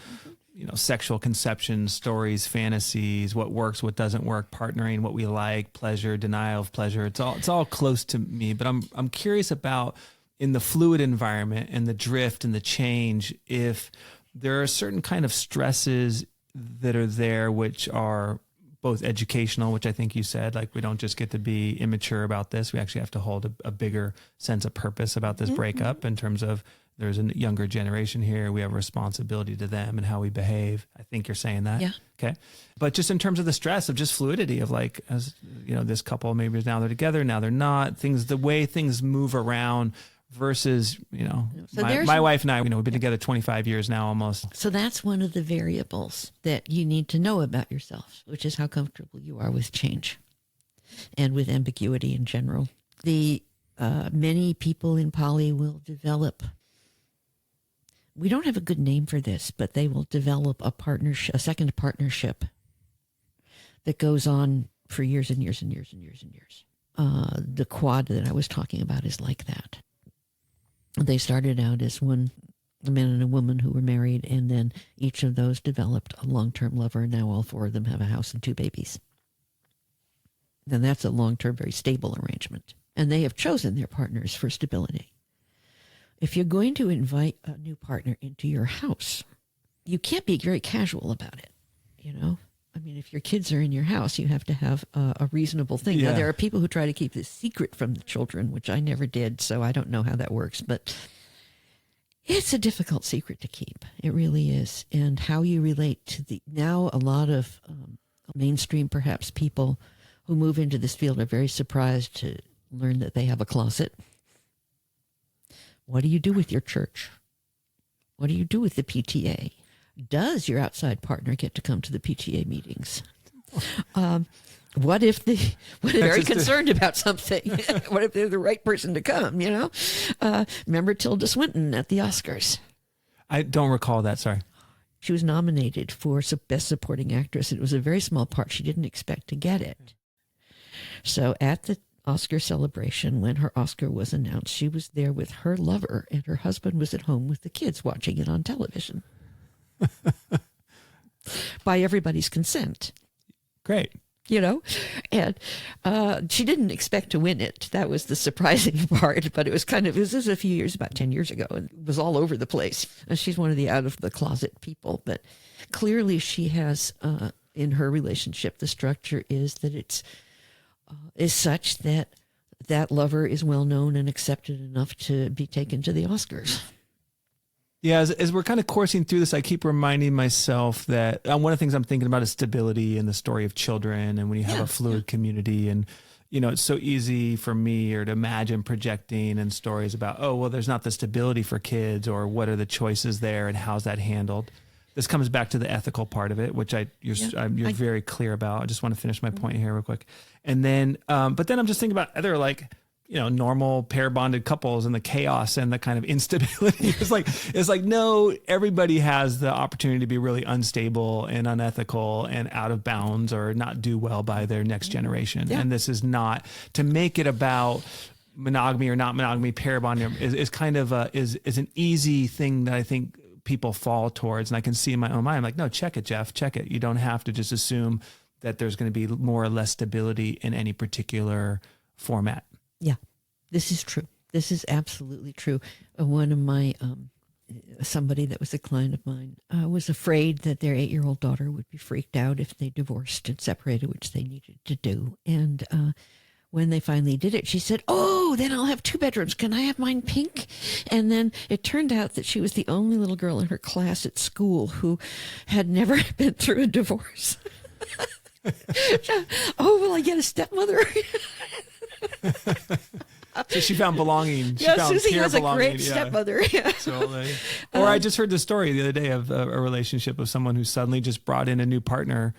sexual conception, stories, fantasies, what works, what doesn't work, partnering, what we like, pleasure, denial of pleasure. It's all close to me, but I'm curious about, in the fluid environment and the drift and the change, if there are certain kind of stresses that are there, which are both educational, which I think you said, like, we don't just get to be immature about this. We actually have to hold a bigger sense of purpose about this breakup, in terms of therethere's a younger generation here. We have a responsibility to them and how we behave. I think you're saying that. Yeah. Okay. But just in terms of the stress of just fluidity of, like, as this couple, maybe now they're together, now they're not, the way things move around, versus, So my wife and I, we've been together 25 years now almost. So that's one of the variables that you need to know about yourself, which is how comfortable you are with change and with ambiguity in general. The many people in poly will develop, we don't have a good name for this, but they will develop a second partnership that goes on for years and years and years and years and years. The quad that I was talking about is like that. They started out as a man and a woman who were married, and then each of those developed a long-term lover, and now all four of them have a house and 2 babies. Then that's a long-term, very stable arrangement. And they have chosen their partners for stability. If you're going to invite a new partner into your house, you can't be very casual about it, I mean, if your kids are in your house, you have to have a reasonable thing. Yeah. Now, there are people who try to keep this secret from the children, which I never did, so I don't know how that works. But it's a difficult secret to keep. It really is. And how you relate to now a lot of mainstream, perhaps, people who move into this field are very surprised to learn that they have a closet. What do you do with your church? What do you do with the PTA? Does your outside partner get to come to the PTA meetings? What if they're very concerned about something? What if they're the right person to come, Remember Tilda Swinton at the Oscars? I don't recall that, sorry. She was nominated for Best Supporting Actress. It was a very small part. She didn't expect to get it. So at the Oscar celebration, when her Oscar was announced, she was there with her lover, and her husband was at home with the kids watching it on television. By everybody's consent. Great. you know, and she didn't expect to win it. That was the surprising part, but it was this was a few years, about 10 years ago, and it was all over the place. She's one of the out of the closet people, but clearly she has, in her relationship, the structure is that is such that that lover is well known and accepted enough to be taken to the Oscars. Yeah, as we're kind of coursing through this, I keep reminding myself that one of the things I'm thinking about is stability and the story of children. And when you have a fluid community, and, you know, it's so easy for me to imagine projecting and stories about, oh, well, there's not the stability for kids, or what are the choices there and how's that handled. This comes back to the ethical part of it, which you're very clear about. I just want to finish my point here real quick. And then, but then I'm just thinking about other, like, you know, normal pair bonded couples and the chaos and the kind of instability. It's like, no, everybody has the opportunity to be really unstable and unethical and out of bounds or not do well by their next generation. Yeah. And this is not to make it about monogamy or not monogamy. Pair bonding is kind of is an easy thing that I think people fall towards. And I can see in my own mind, I'm like, no, check it, Jef, check it. You don't have to just assume that there's going to be more or less stability in any particular format. Yeah, this is true. This is absolutely true. One of my, somebody that was a client of mine was afraid that their 8-year-old daughter would be freaked out if they divorced and separated, which they needed to do. And when they finally did it, she said, oh, then I'll have 2 bedrooms. Can I have mine pink? And then it turned out that she was the only little girl in her class at school who had never been through a divorce. Oh, will I get a stepmother? So she found belonging. Susie has a great stepmother. Yeah. Totally. Or I just heard the story the other day of a relationship of someone who suddenly just brought in a new partner,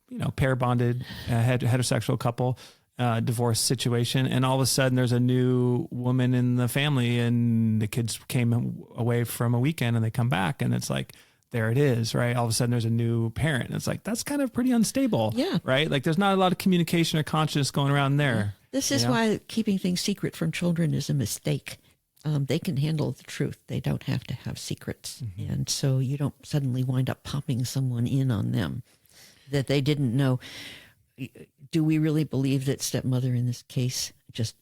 you know, pair bonded, heterosexual couple, divorce situation. And all of a sudden there's a new woman in the family, and the kids came away from a weekend and they come back, and it's like, there it is, right? All of a sudden there's a new parent. And it's like, that's kind of pretty unstable. Yeah. Right? Like there's not a lot of communication or consciousness going around there. This is why keeping things secret from children is a mistake. They can handle the truth. They don't have to have secrets. Mm-hmm. And so you don't suddenly wind up popping someone in on them that they didn't know. Do we really believe that stepmother in this case just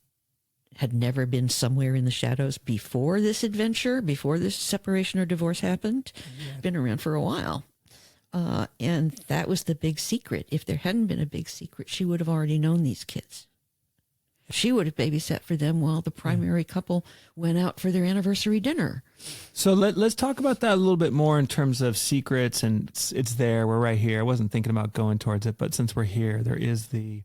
had never been somewhere in the shadows before this adventure, before this separation or divorce happened? Yeah. Been around for a while. And that was the big secret. If there hadn't been a big secret, she would have already known these kids. She would have babysat for them while the primary couple went out for their anniversary dinner. So let's talk about that a little bit more in terms of secrets. And it's there. We're right here. I wasn't thinking about going towards it, but since we're here, there is the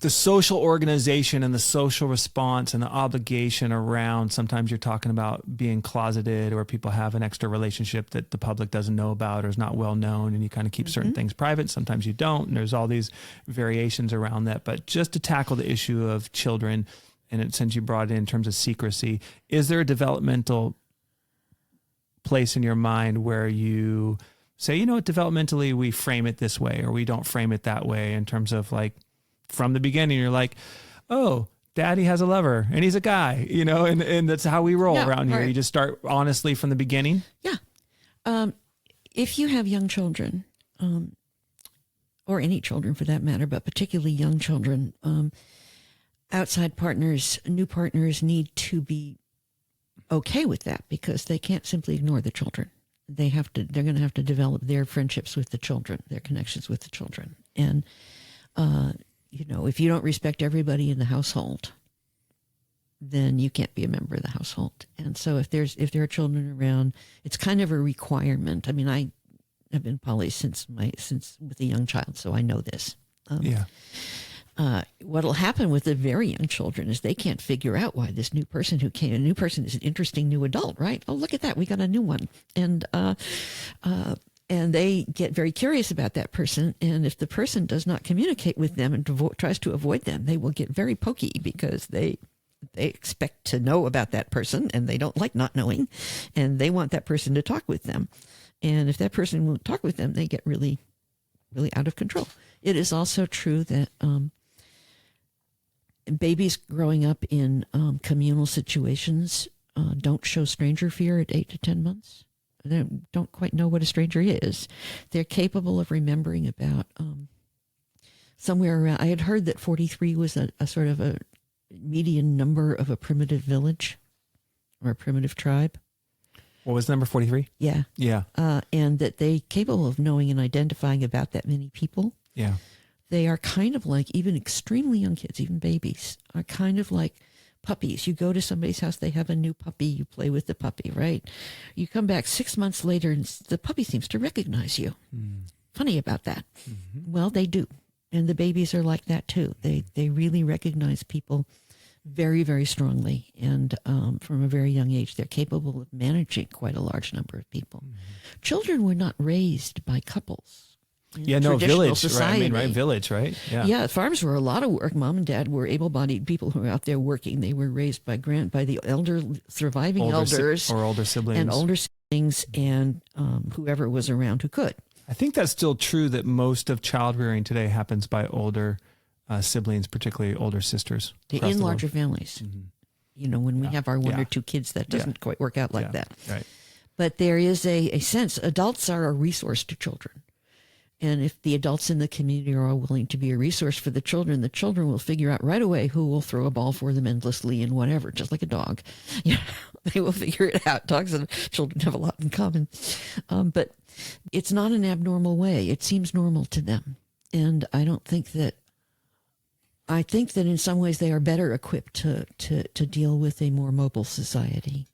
social organization and the social response and the obligation around. Sometimes you're talking about being closeted, or people have an extra relationship that the public doesn't know about or is not well known, and you kind of keep certain things private. Sometimes you don't, and there's all these variations around that. But just to tackle the issue of children, and since you brought it in terms of secrecy, is there a developmental place in your mind where you say, you know what, developmentally we frame it this way, or we don't frame it that way, in terms of like, from the beginning, you're like, oh, daddy has a lover and he's a guy, you know, and that's how we roll around here. Right. You just start honestly from the beginning. Yeah. If you have young children, or any children for that matter, but particularly young children, outside partners, new partners need to be okay with that, because they can't simply ignore the children. They're going to have to develop their friendships with the children, their connections with the children. And, you know, if you don't respect everybody in the household, then you can't be a member of the household. And so if there are children around, it's kind of a requirement. I mean, I have been poly since with a young child, so I know this. What'll happen with the very young children is they can't figure out why this new person who came, a new person is an interesting new adult, right? Oh, look at that. We got a new one. And they get very curious about that person. And if the person does not communicate with them and tries to avoid them, they will get very pokey, because they expect to know about that person, and they don't like not knowing, and they want that person to talk with them. And if that person won't talk with them, they get really, really out of control. It is also true that babies growing up in communal situations don't show stranger fear at 8 to 10 months. They don't quite know what a stranger is. They're capable of remembering about somewhere around, I had heard that 43 was a sort of a median number of a primitive village or a primitive tribe. What was number 43? Yeah. Yeah. And that they capable of knowing and identifying about that many people. Yeah. They are kind of like, even extremely young kids, even babies, are kind of like puppies. You go to somebody's house, they have a new puppy, you play with the puppy, right? You come back 6 months later and the puppy seems to recognize you. Funny about that. Mm-hmm. Well, they do. And the babies are like that too. They really recognize people very, very strongly. And from a very young age, they're capable of managing quite a large number of people. Mm-hmm. Children were not raised by couples. Village, society. right? Village, right? Yeah, farms were a lot of work. Mom and dad were able-bodied people who were out there working. They were raised by the surviving elders or older siblings. And older siblings and whoever was around who could. I think that's still true that most of child rearing today happens by older siblings, particularly older sisters. In larger families. Mm-hmm. You know, when we have our one or two kids, that doesn't quite work out like that. Right. But there is a sense, adults are a resource to children. And if the adults in the community are all willing to be a resource for the children will figure out right away who will throw a ball for them endlessly and whatever, just like a dog. They will figure it out. Dogs and children have a lot in common. But it's not an abnormal way. It seems normal to them. And I think that in some ways they are better equipped to deal with a more mobile society.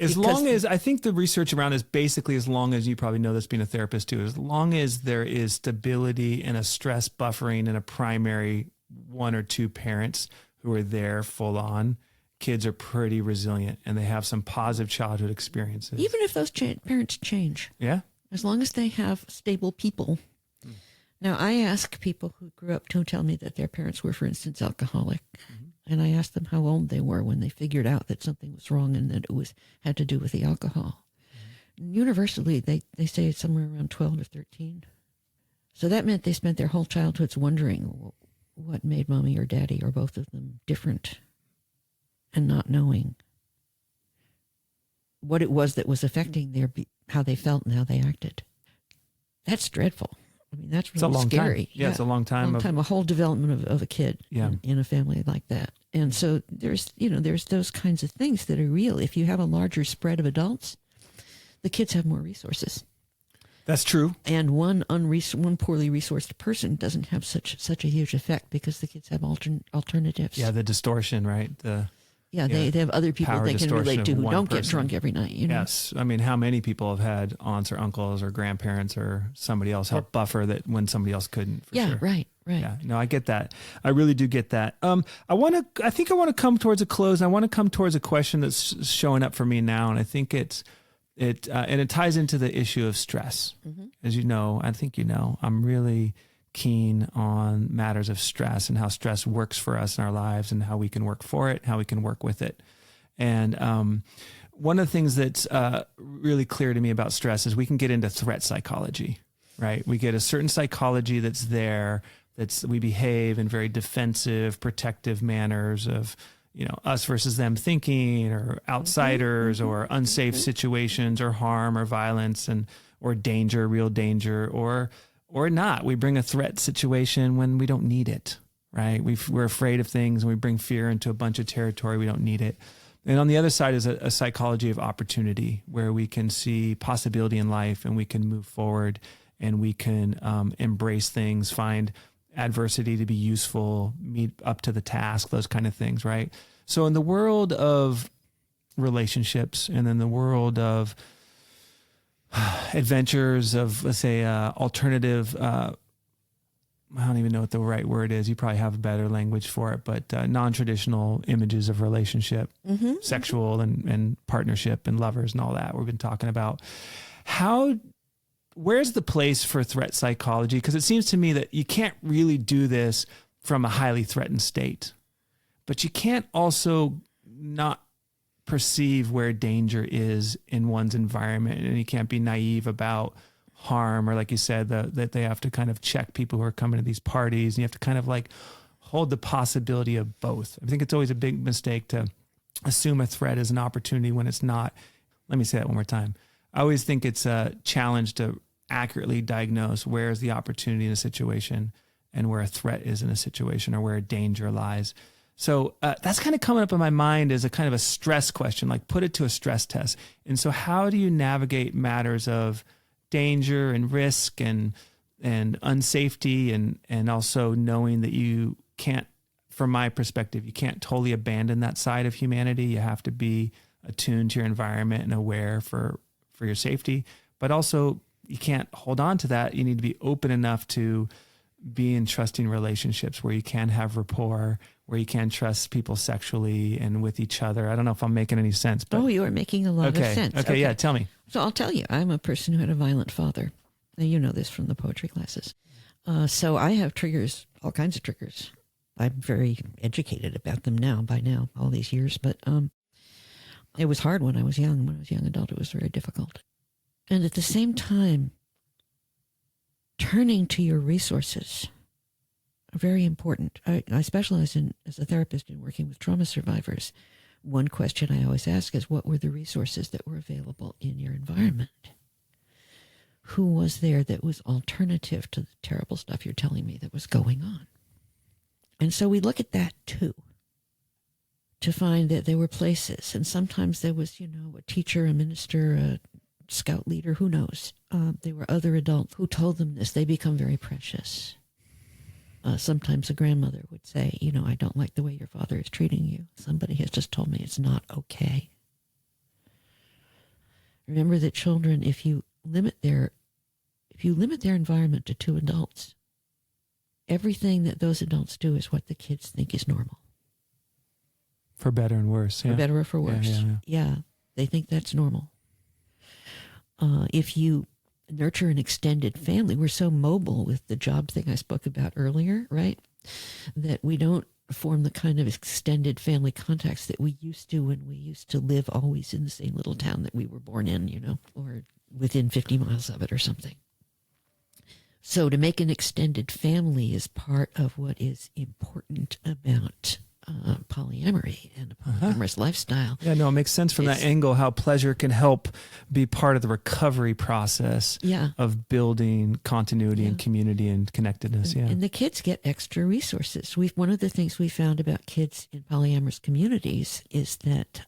I think the research around is basically, as long as, you probably know this being a therapist too, as long as there is stability and a stress buffering and a primary one or two parents who are there full on, kids are pretty resilient and they have some positive childhood experiences. Even if those parents change. Yeah. As long as they have stable people. Now, I ask people who grew up to tell me that their parents were, for instance, alcoholic. Mm-hmm. And I asked them how old they were when they figured out that something was wrong and that it had to do with the alcohol. Mm-hmm. Universally, they say it's somewhere around 12 to 13. So that meant they spent their whole childhoods wondering what made mommy or daddy or both of them different and not knowing what it was that was affecting how they felt and how they acted. That's dreadful. I mean, that's really scary. Yeah, it's a long time. A whole development of a kid in a family like that. And so there's those kinds of things that are real. If you have a larger spread of adults, the kids have more resources. That's true. And one poorly resourced person doesn't have such a huge effect because the kids have alternatives. Yeah, the distortion, right? They have other people they can relate to who don't get drunk every night. Yes. I mean, how many people have had aunts or uncles or grandparents or somebody else help buffer that when somebody else couldn't? Sure. Right. Yeah, no, I get that. I really do get that. I think I want to come towards a close. And I want to come towards a question that's showing up for me now. And I think it ties into the issue of stress. Mm-hmm. As you know, I think I'm really keen on matters of stress and how stress works for us in our lives and how we can work for it, how we can work with it. And one of the things that's really clear to me about stress is we can get into threat psychology, right? We get a certain psychology that's there, we behave in very defensive, protective manners of, us versus them thinking, or outsiders, or unsafe situations, or harm, or violence, or danger, real danger, or not. We bring a threat situation when we don't need it, right? We're afraid of things and we bring fear into a bunch of territory. We don't need it. And on the other side is a psychology of opportunity where we can see possibility in life and we can move forward and we can embrace things, find adversity to be useful, meet up to the task, those kind of things, right? So in the world of relationships and in the world of adventures of, let's say, alternative, I don't even know what the right word is. You probably have a better language for it, but non-traditional images of relationship, sexual and partnership and lovers and all that we've been talking about. Where's the place for threat psychology? Because it seems to me that you can't really do this from a highly threatened state, but you can't also not perceive where danger is in one's environment, and you can't be naive about harm, or like you said, that they have to kind of check people who are coming to these parties, and you have to kind of like hold the possibility of both. I think it's always a big mistake to assume a threat is an opportunity when it's not. Let me say that one more time. I always think it's a challenge to accurately diagnose where is the opportunity in a situation and where a threat is in a situation or where a danger lies. So that's kind of coming up in my mind as a kind of a stress question, like put it to a stress test. And so how do you navigate matters of danger and risk and unsafety and also knowing that you can't, from my perspective, you can't totally abandon that side of humanity. You have to be attuned to your environment and aware for your safety, but also you can't hold on to that. You need to be open enough to be in trusting relationships where you can have rapport, where you can trust people sexually and with each other. I don't know if I'm making any sense. But you are making a lot of sense. Okay, yeah, tell me. So I'll tell you, I'm a person who had a violent father. Now, you know this from the poetry classes. So I have triggers, all kinds of triggers. I'm very educated about them by now, all these years. But it was hard when I was young. When I was a young adult, it was very difficult. And at the same time, turning to your resources are very important. I specialize as a therapist in working with trauma survivors. One question I always ask is, what were the resources that were available in your environment? Who was there that was alternative to the terrible stuff you're telling me that was going on? And so we look at that too, to find that there were places, and sometimes there was, a teacher, a minister, a scout leader, who knows? There were other adults who told them this. They become very precious. Sometimes a grandmother would say, I don't like the way your father is treating you. Somebody has just told me it's not okay. Remember that children, if you limit their environment to two adults, everything that those adults do is what the kids think is normal. For better and worse. Yeah. For better or for worse. Yeah, they think that's normal. If you nurture an extended family, we're so mobile with the job thing I spoke about earlier, right? That we don't form the kind of extended family contacts that we used to when we used to live always in the same little town that we were born in, or within 50 miles of it or something. So to make an extended family is part of what is important about polyamory and a polyamorous lifestyle. Yeah, no, it makes sense from that angle, how pleasure can help be part of the recovery process of building continuity and community and connectedness. And the kids get extra resources. One of the things we found about kids in polyamorous communities is that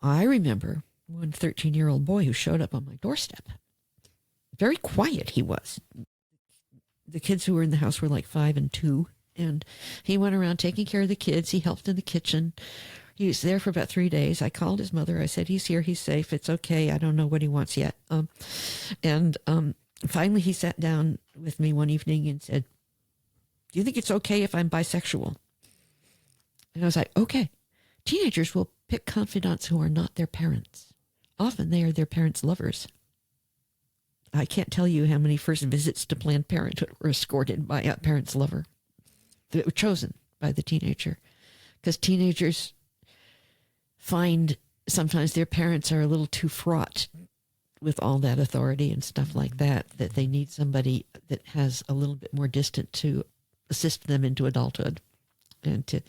I remember one 13-year-old boy who showed up on my doorstep. Very quiet he was. The kids who were in the house were like 5 and 2. And he went around taking care of the kids. He helped in the kitchen. He was there for about 3 days. I called his mother. I said, he's here. He's safe. It's okay. I don't know what he wants yet. Finally, he sat down with me one evening and said, do you think it's okay if I'm bisexual? And I was like, okay. Teenagers will pick confidants who are not their parents. Often they are their parents' lovers. I can't tell you how many first visits to Planned Parenthood were escorted by a parent's lover. That were chosen by the teenager, because teenagers find sometimes their parents are a little too fraught with all that authority and stuff like that they need somebody that has a little bit more distant to assist them into adulthood and to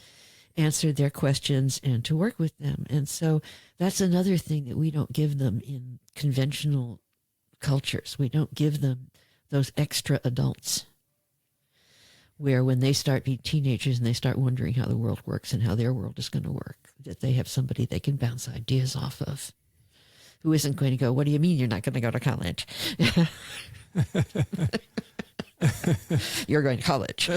answer their questions and to work with them. And so that's another thing that we don't give them in conventional cultures. We don't give them those extra adults, where when they start being teenagers and they start wondering how the world works and how their world is going to work, that they have somebody they can bounce ideas off of, who isn't going to go, what do you mean you're not going to go to college? You're going to college.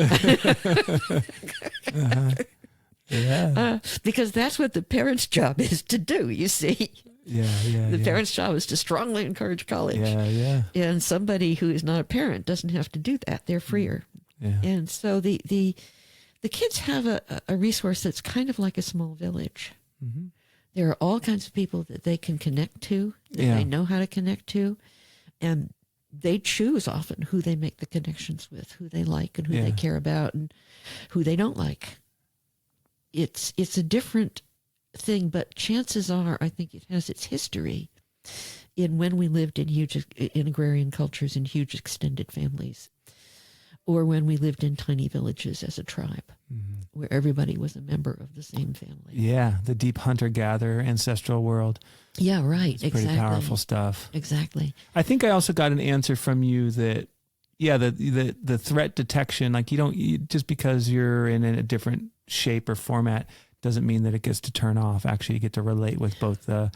Because that's what the parent's job is to do, you see. The parent's job is to strongly encourage college. And somebody who is not a parent doesn't have to do that. They're freer. And so the kids have a resource that's kind of like a small village. Mm-hmm. There are all kinds of people that they can connect to, that they know how to connect to, and they choose often who they make the connections with, who they like and who they care about and who they don't like. It's a different thing, but chances are, I think it has its history in when we lived in agrarian cultures in huge extended families, or when we lived in tiny villages as a tribe, where everybody was a member of the same family. Yeah, the deep hunter-gatherer ancestral world. Yeah, right. It's pretty powerful stuff. Exactly. I think I also got an answer from you that the threat detection, like just because you're in a different shape or format doesn't mean that it gets to turn off. Actually, you get to relate with both the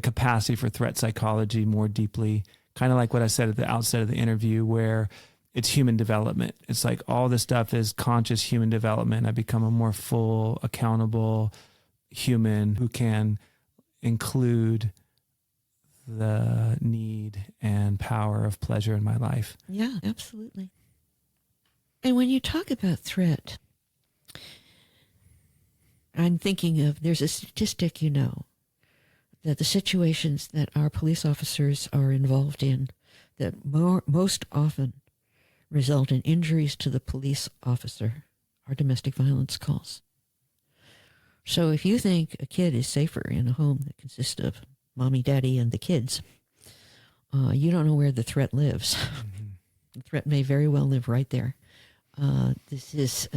capacity for threat psychology more deeply, kind of like what I said at the outset of the interview, where it's human development. It's like all this stuff is conscious human development. I become a more full, accountable human who can include the need and power of pleasure in my life. Yeah, absolutely. And when you talk about threat, I'm thinking of, there's a statistic, that the situations that our police officers are involved in, that most often result in injuries to the police officer, are domestic violence calls. So if you think a kid is safer in a home that consists of mommy, daddy, and the kids, you don't know where the threat lives. Mm-hmm. The threat may very well live right there. This is,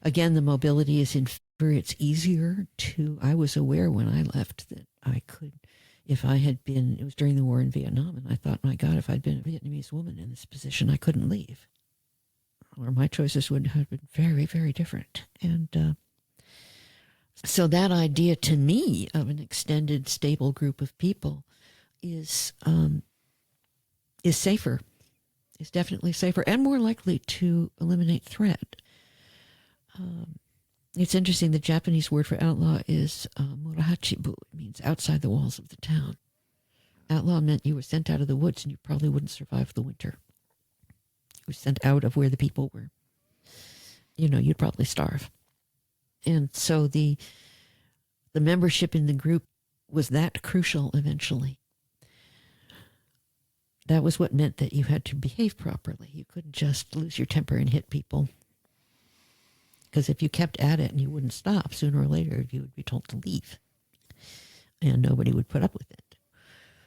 again, the mobility is in favor. It's easier to, I was aware when I left that I could, if I had been, it was during the war in Vietnam, and I thought, my God, if I'd been a Vietnamese woman in this position, I couldn't leave. Or my choices would have been very, very different. And so that idea to me of an extended, stable group of people is safer, is definitely safer and more likely to eliminate threat. It's interesting, the Japanese word for outlaw is murahachibu. It means outside the walls of the town. Outlaw meant you were sent out of the woods and you probably wouldn't survive the winter. You were sent out of where the people were. You'd probably starve. And so the membership in the group was that crucial eventually. That was what meant that you had to behave properly. You couldn't just lose your temper and hit people. Because if you kept at it and you wouldn't stop, sooner or later you would be told to leave. And nobody would put up with it.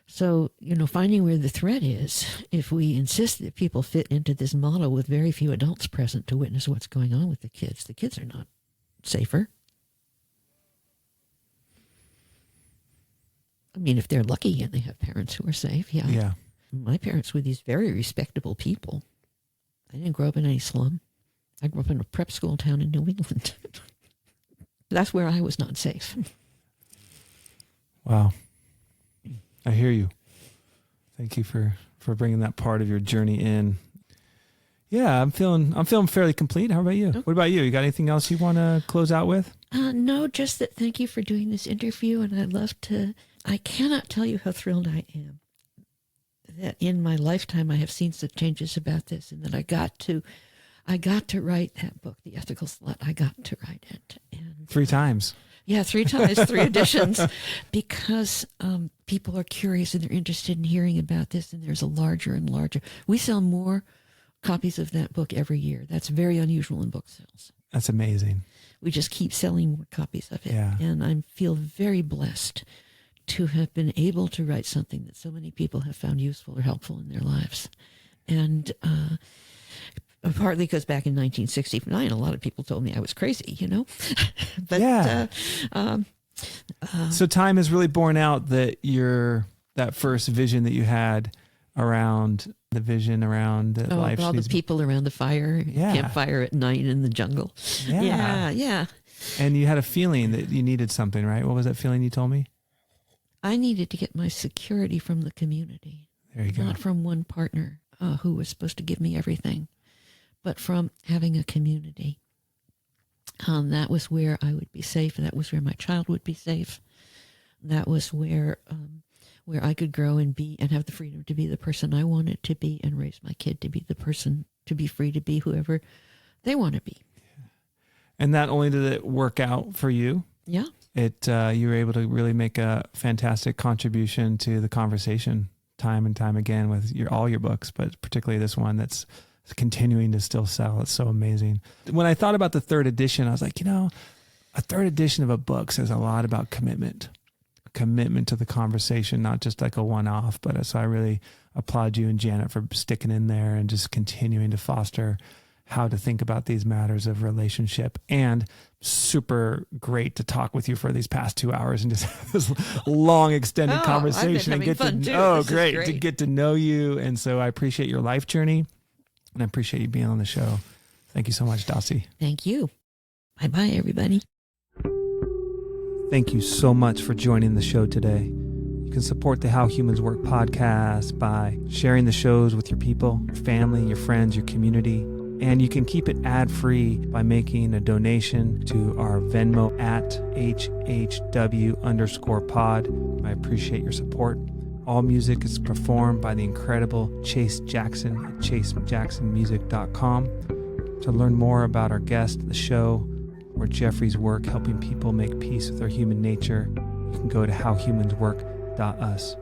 So, finding where the threat is, if we insist that people fit into this model with very few adults present to witness what's going on with the kids are not safer. I mean, if they're lucky and they have parents who are safe, yeah. Yeah. My parents were these very respectable people. I didn't grow up in any slum. I grew up in a prep school town in New England. That's where I was not safe. Wow. I hear you. Thank you for bringing that part of your journey in. Yeah, I'm feeling fairly complete. How about you? Okay. What about you? You got anything else you want to close out with? No, just that thank you for doing this interview. And I cannot tell you how thrilled I am that in my lifetime I have seen such changes about this, and that I got to write that book, The Ethical Slut. I got to write it. And 3 times. Yeah, 3 times, 3 editions, because people are curious and they're interested in hearing about this, and there's a larger and larger. We sell more copies of that book every year. That's very unusual in book sales. That's amazing. We just keep selling more copies of it. Yeah. And I feel very blessed to have been able to write something that so many people have found useful or helpful in their lives. And partly because back in 1969, a lot of people told me I was crazy, But, yeah. So time has really borne out that that first vision that you had around the vision around the life. All the people around the fire, campfire at night in the jungle. Yeah. And you had a feeling that you needed something, right? What was that feeling you told me? I needed to get my security from the community. There you go. Not from one partner who was supposed to give me everything, but from having a community. That was where I would be safe. That was where my child would be safe. That was where I could grow and be and have the freedom to be the person I wanted to be, and raise my kid to be the person, to be free to be whoever they want to be. And not only did it work out for you, yeah, you were able to really make a fantastic contribution to the conversation time and time again with all your books, but particularly this one that's continuing to still sell. It's so amazing. When I thought about the 3rd edition, I was like, a 3rd edition of a book says a lot about commitment to the conversation, not just like a one-off. But so I really applaud you and Janet for sticking in there and just continuing to foster how to think about these matters of relationship. And super great to talk with you for these past 2 hours and just have this long extended conversation and get to to get to know you. And so I appreciate your life journey. And I appreciate you being on the show. Thank you so much, Dossie. Thank you. Bye-bye, everybody. Thank you so much for joining the show today. You can support the How Humans Work podcast by sharing the shows with your people, your family, your friends, your community. And you can keep it ad-free by making a donation to our Venmo at HHW_pod. I appreciate your support. All music is performed by the incredible Chase Jackson at chasejacksonmusic.com. To learn more about our guest, the show, or Jeffrey's work helping people make peace with their human nature, you can go to howhumanswork.us.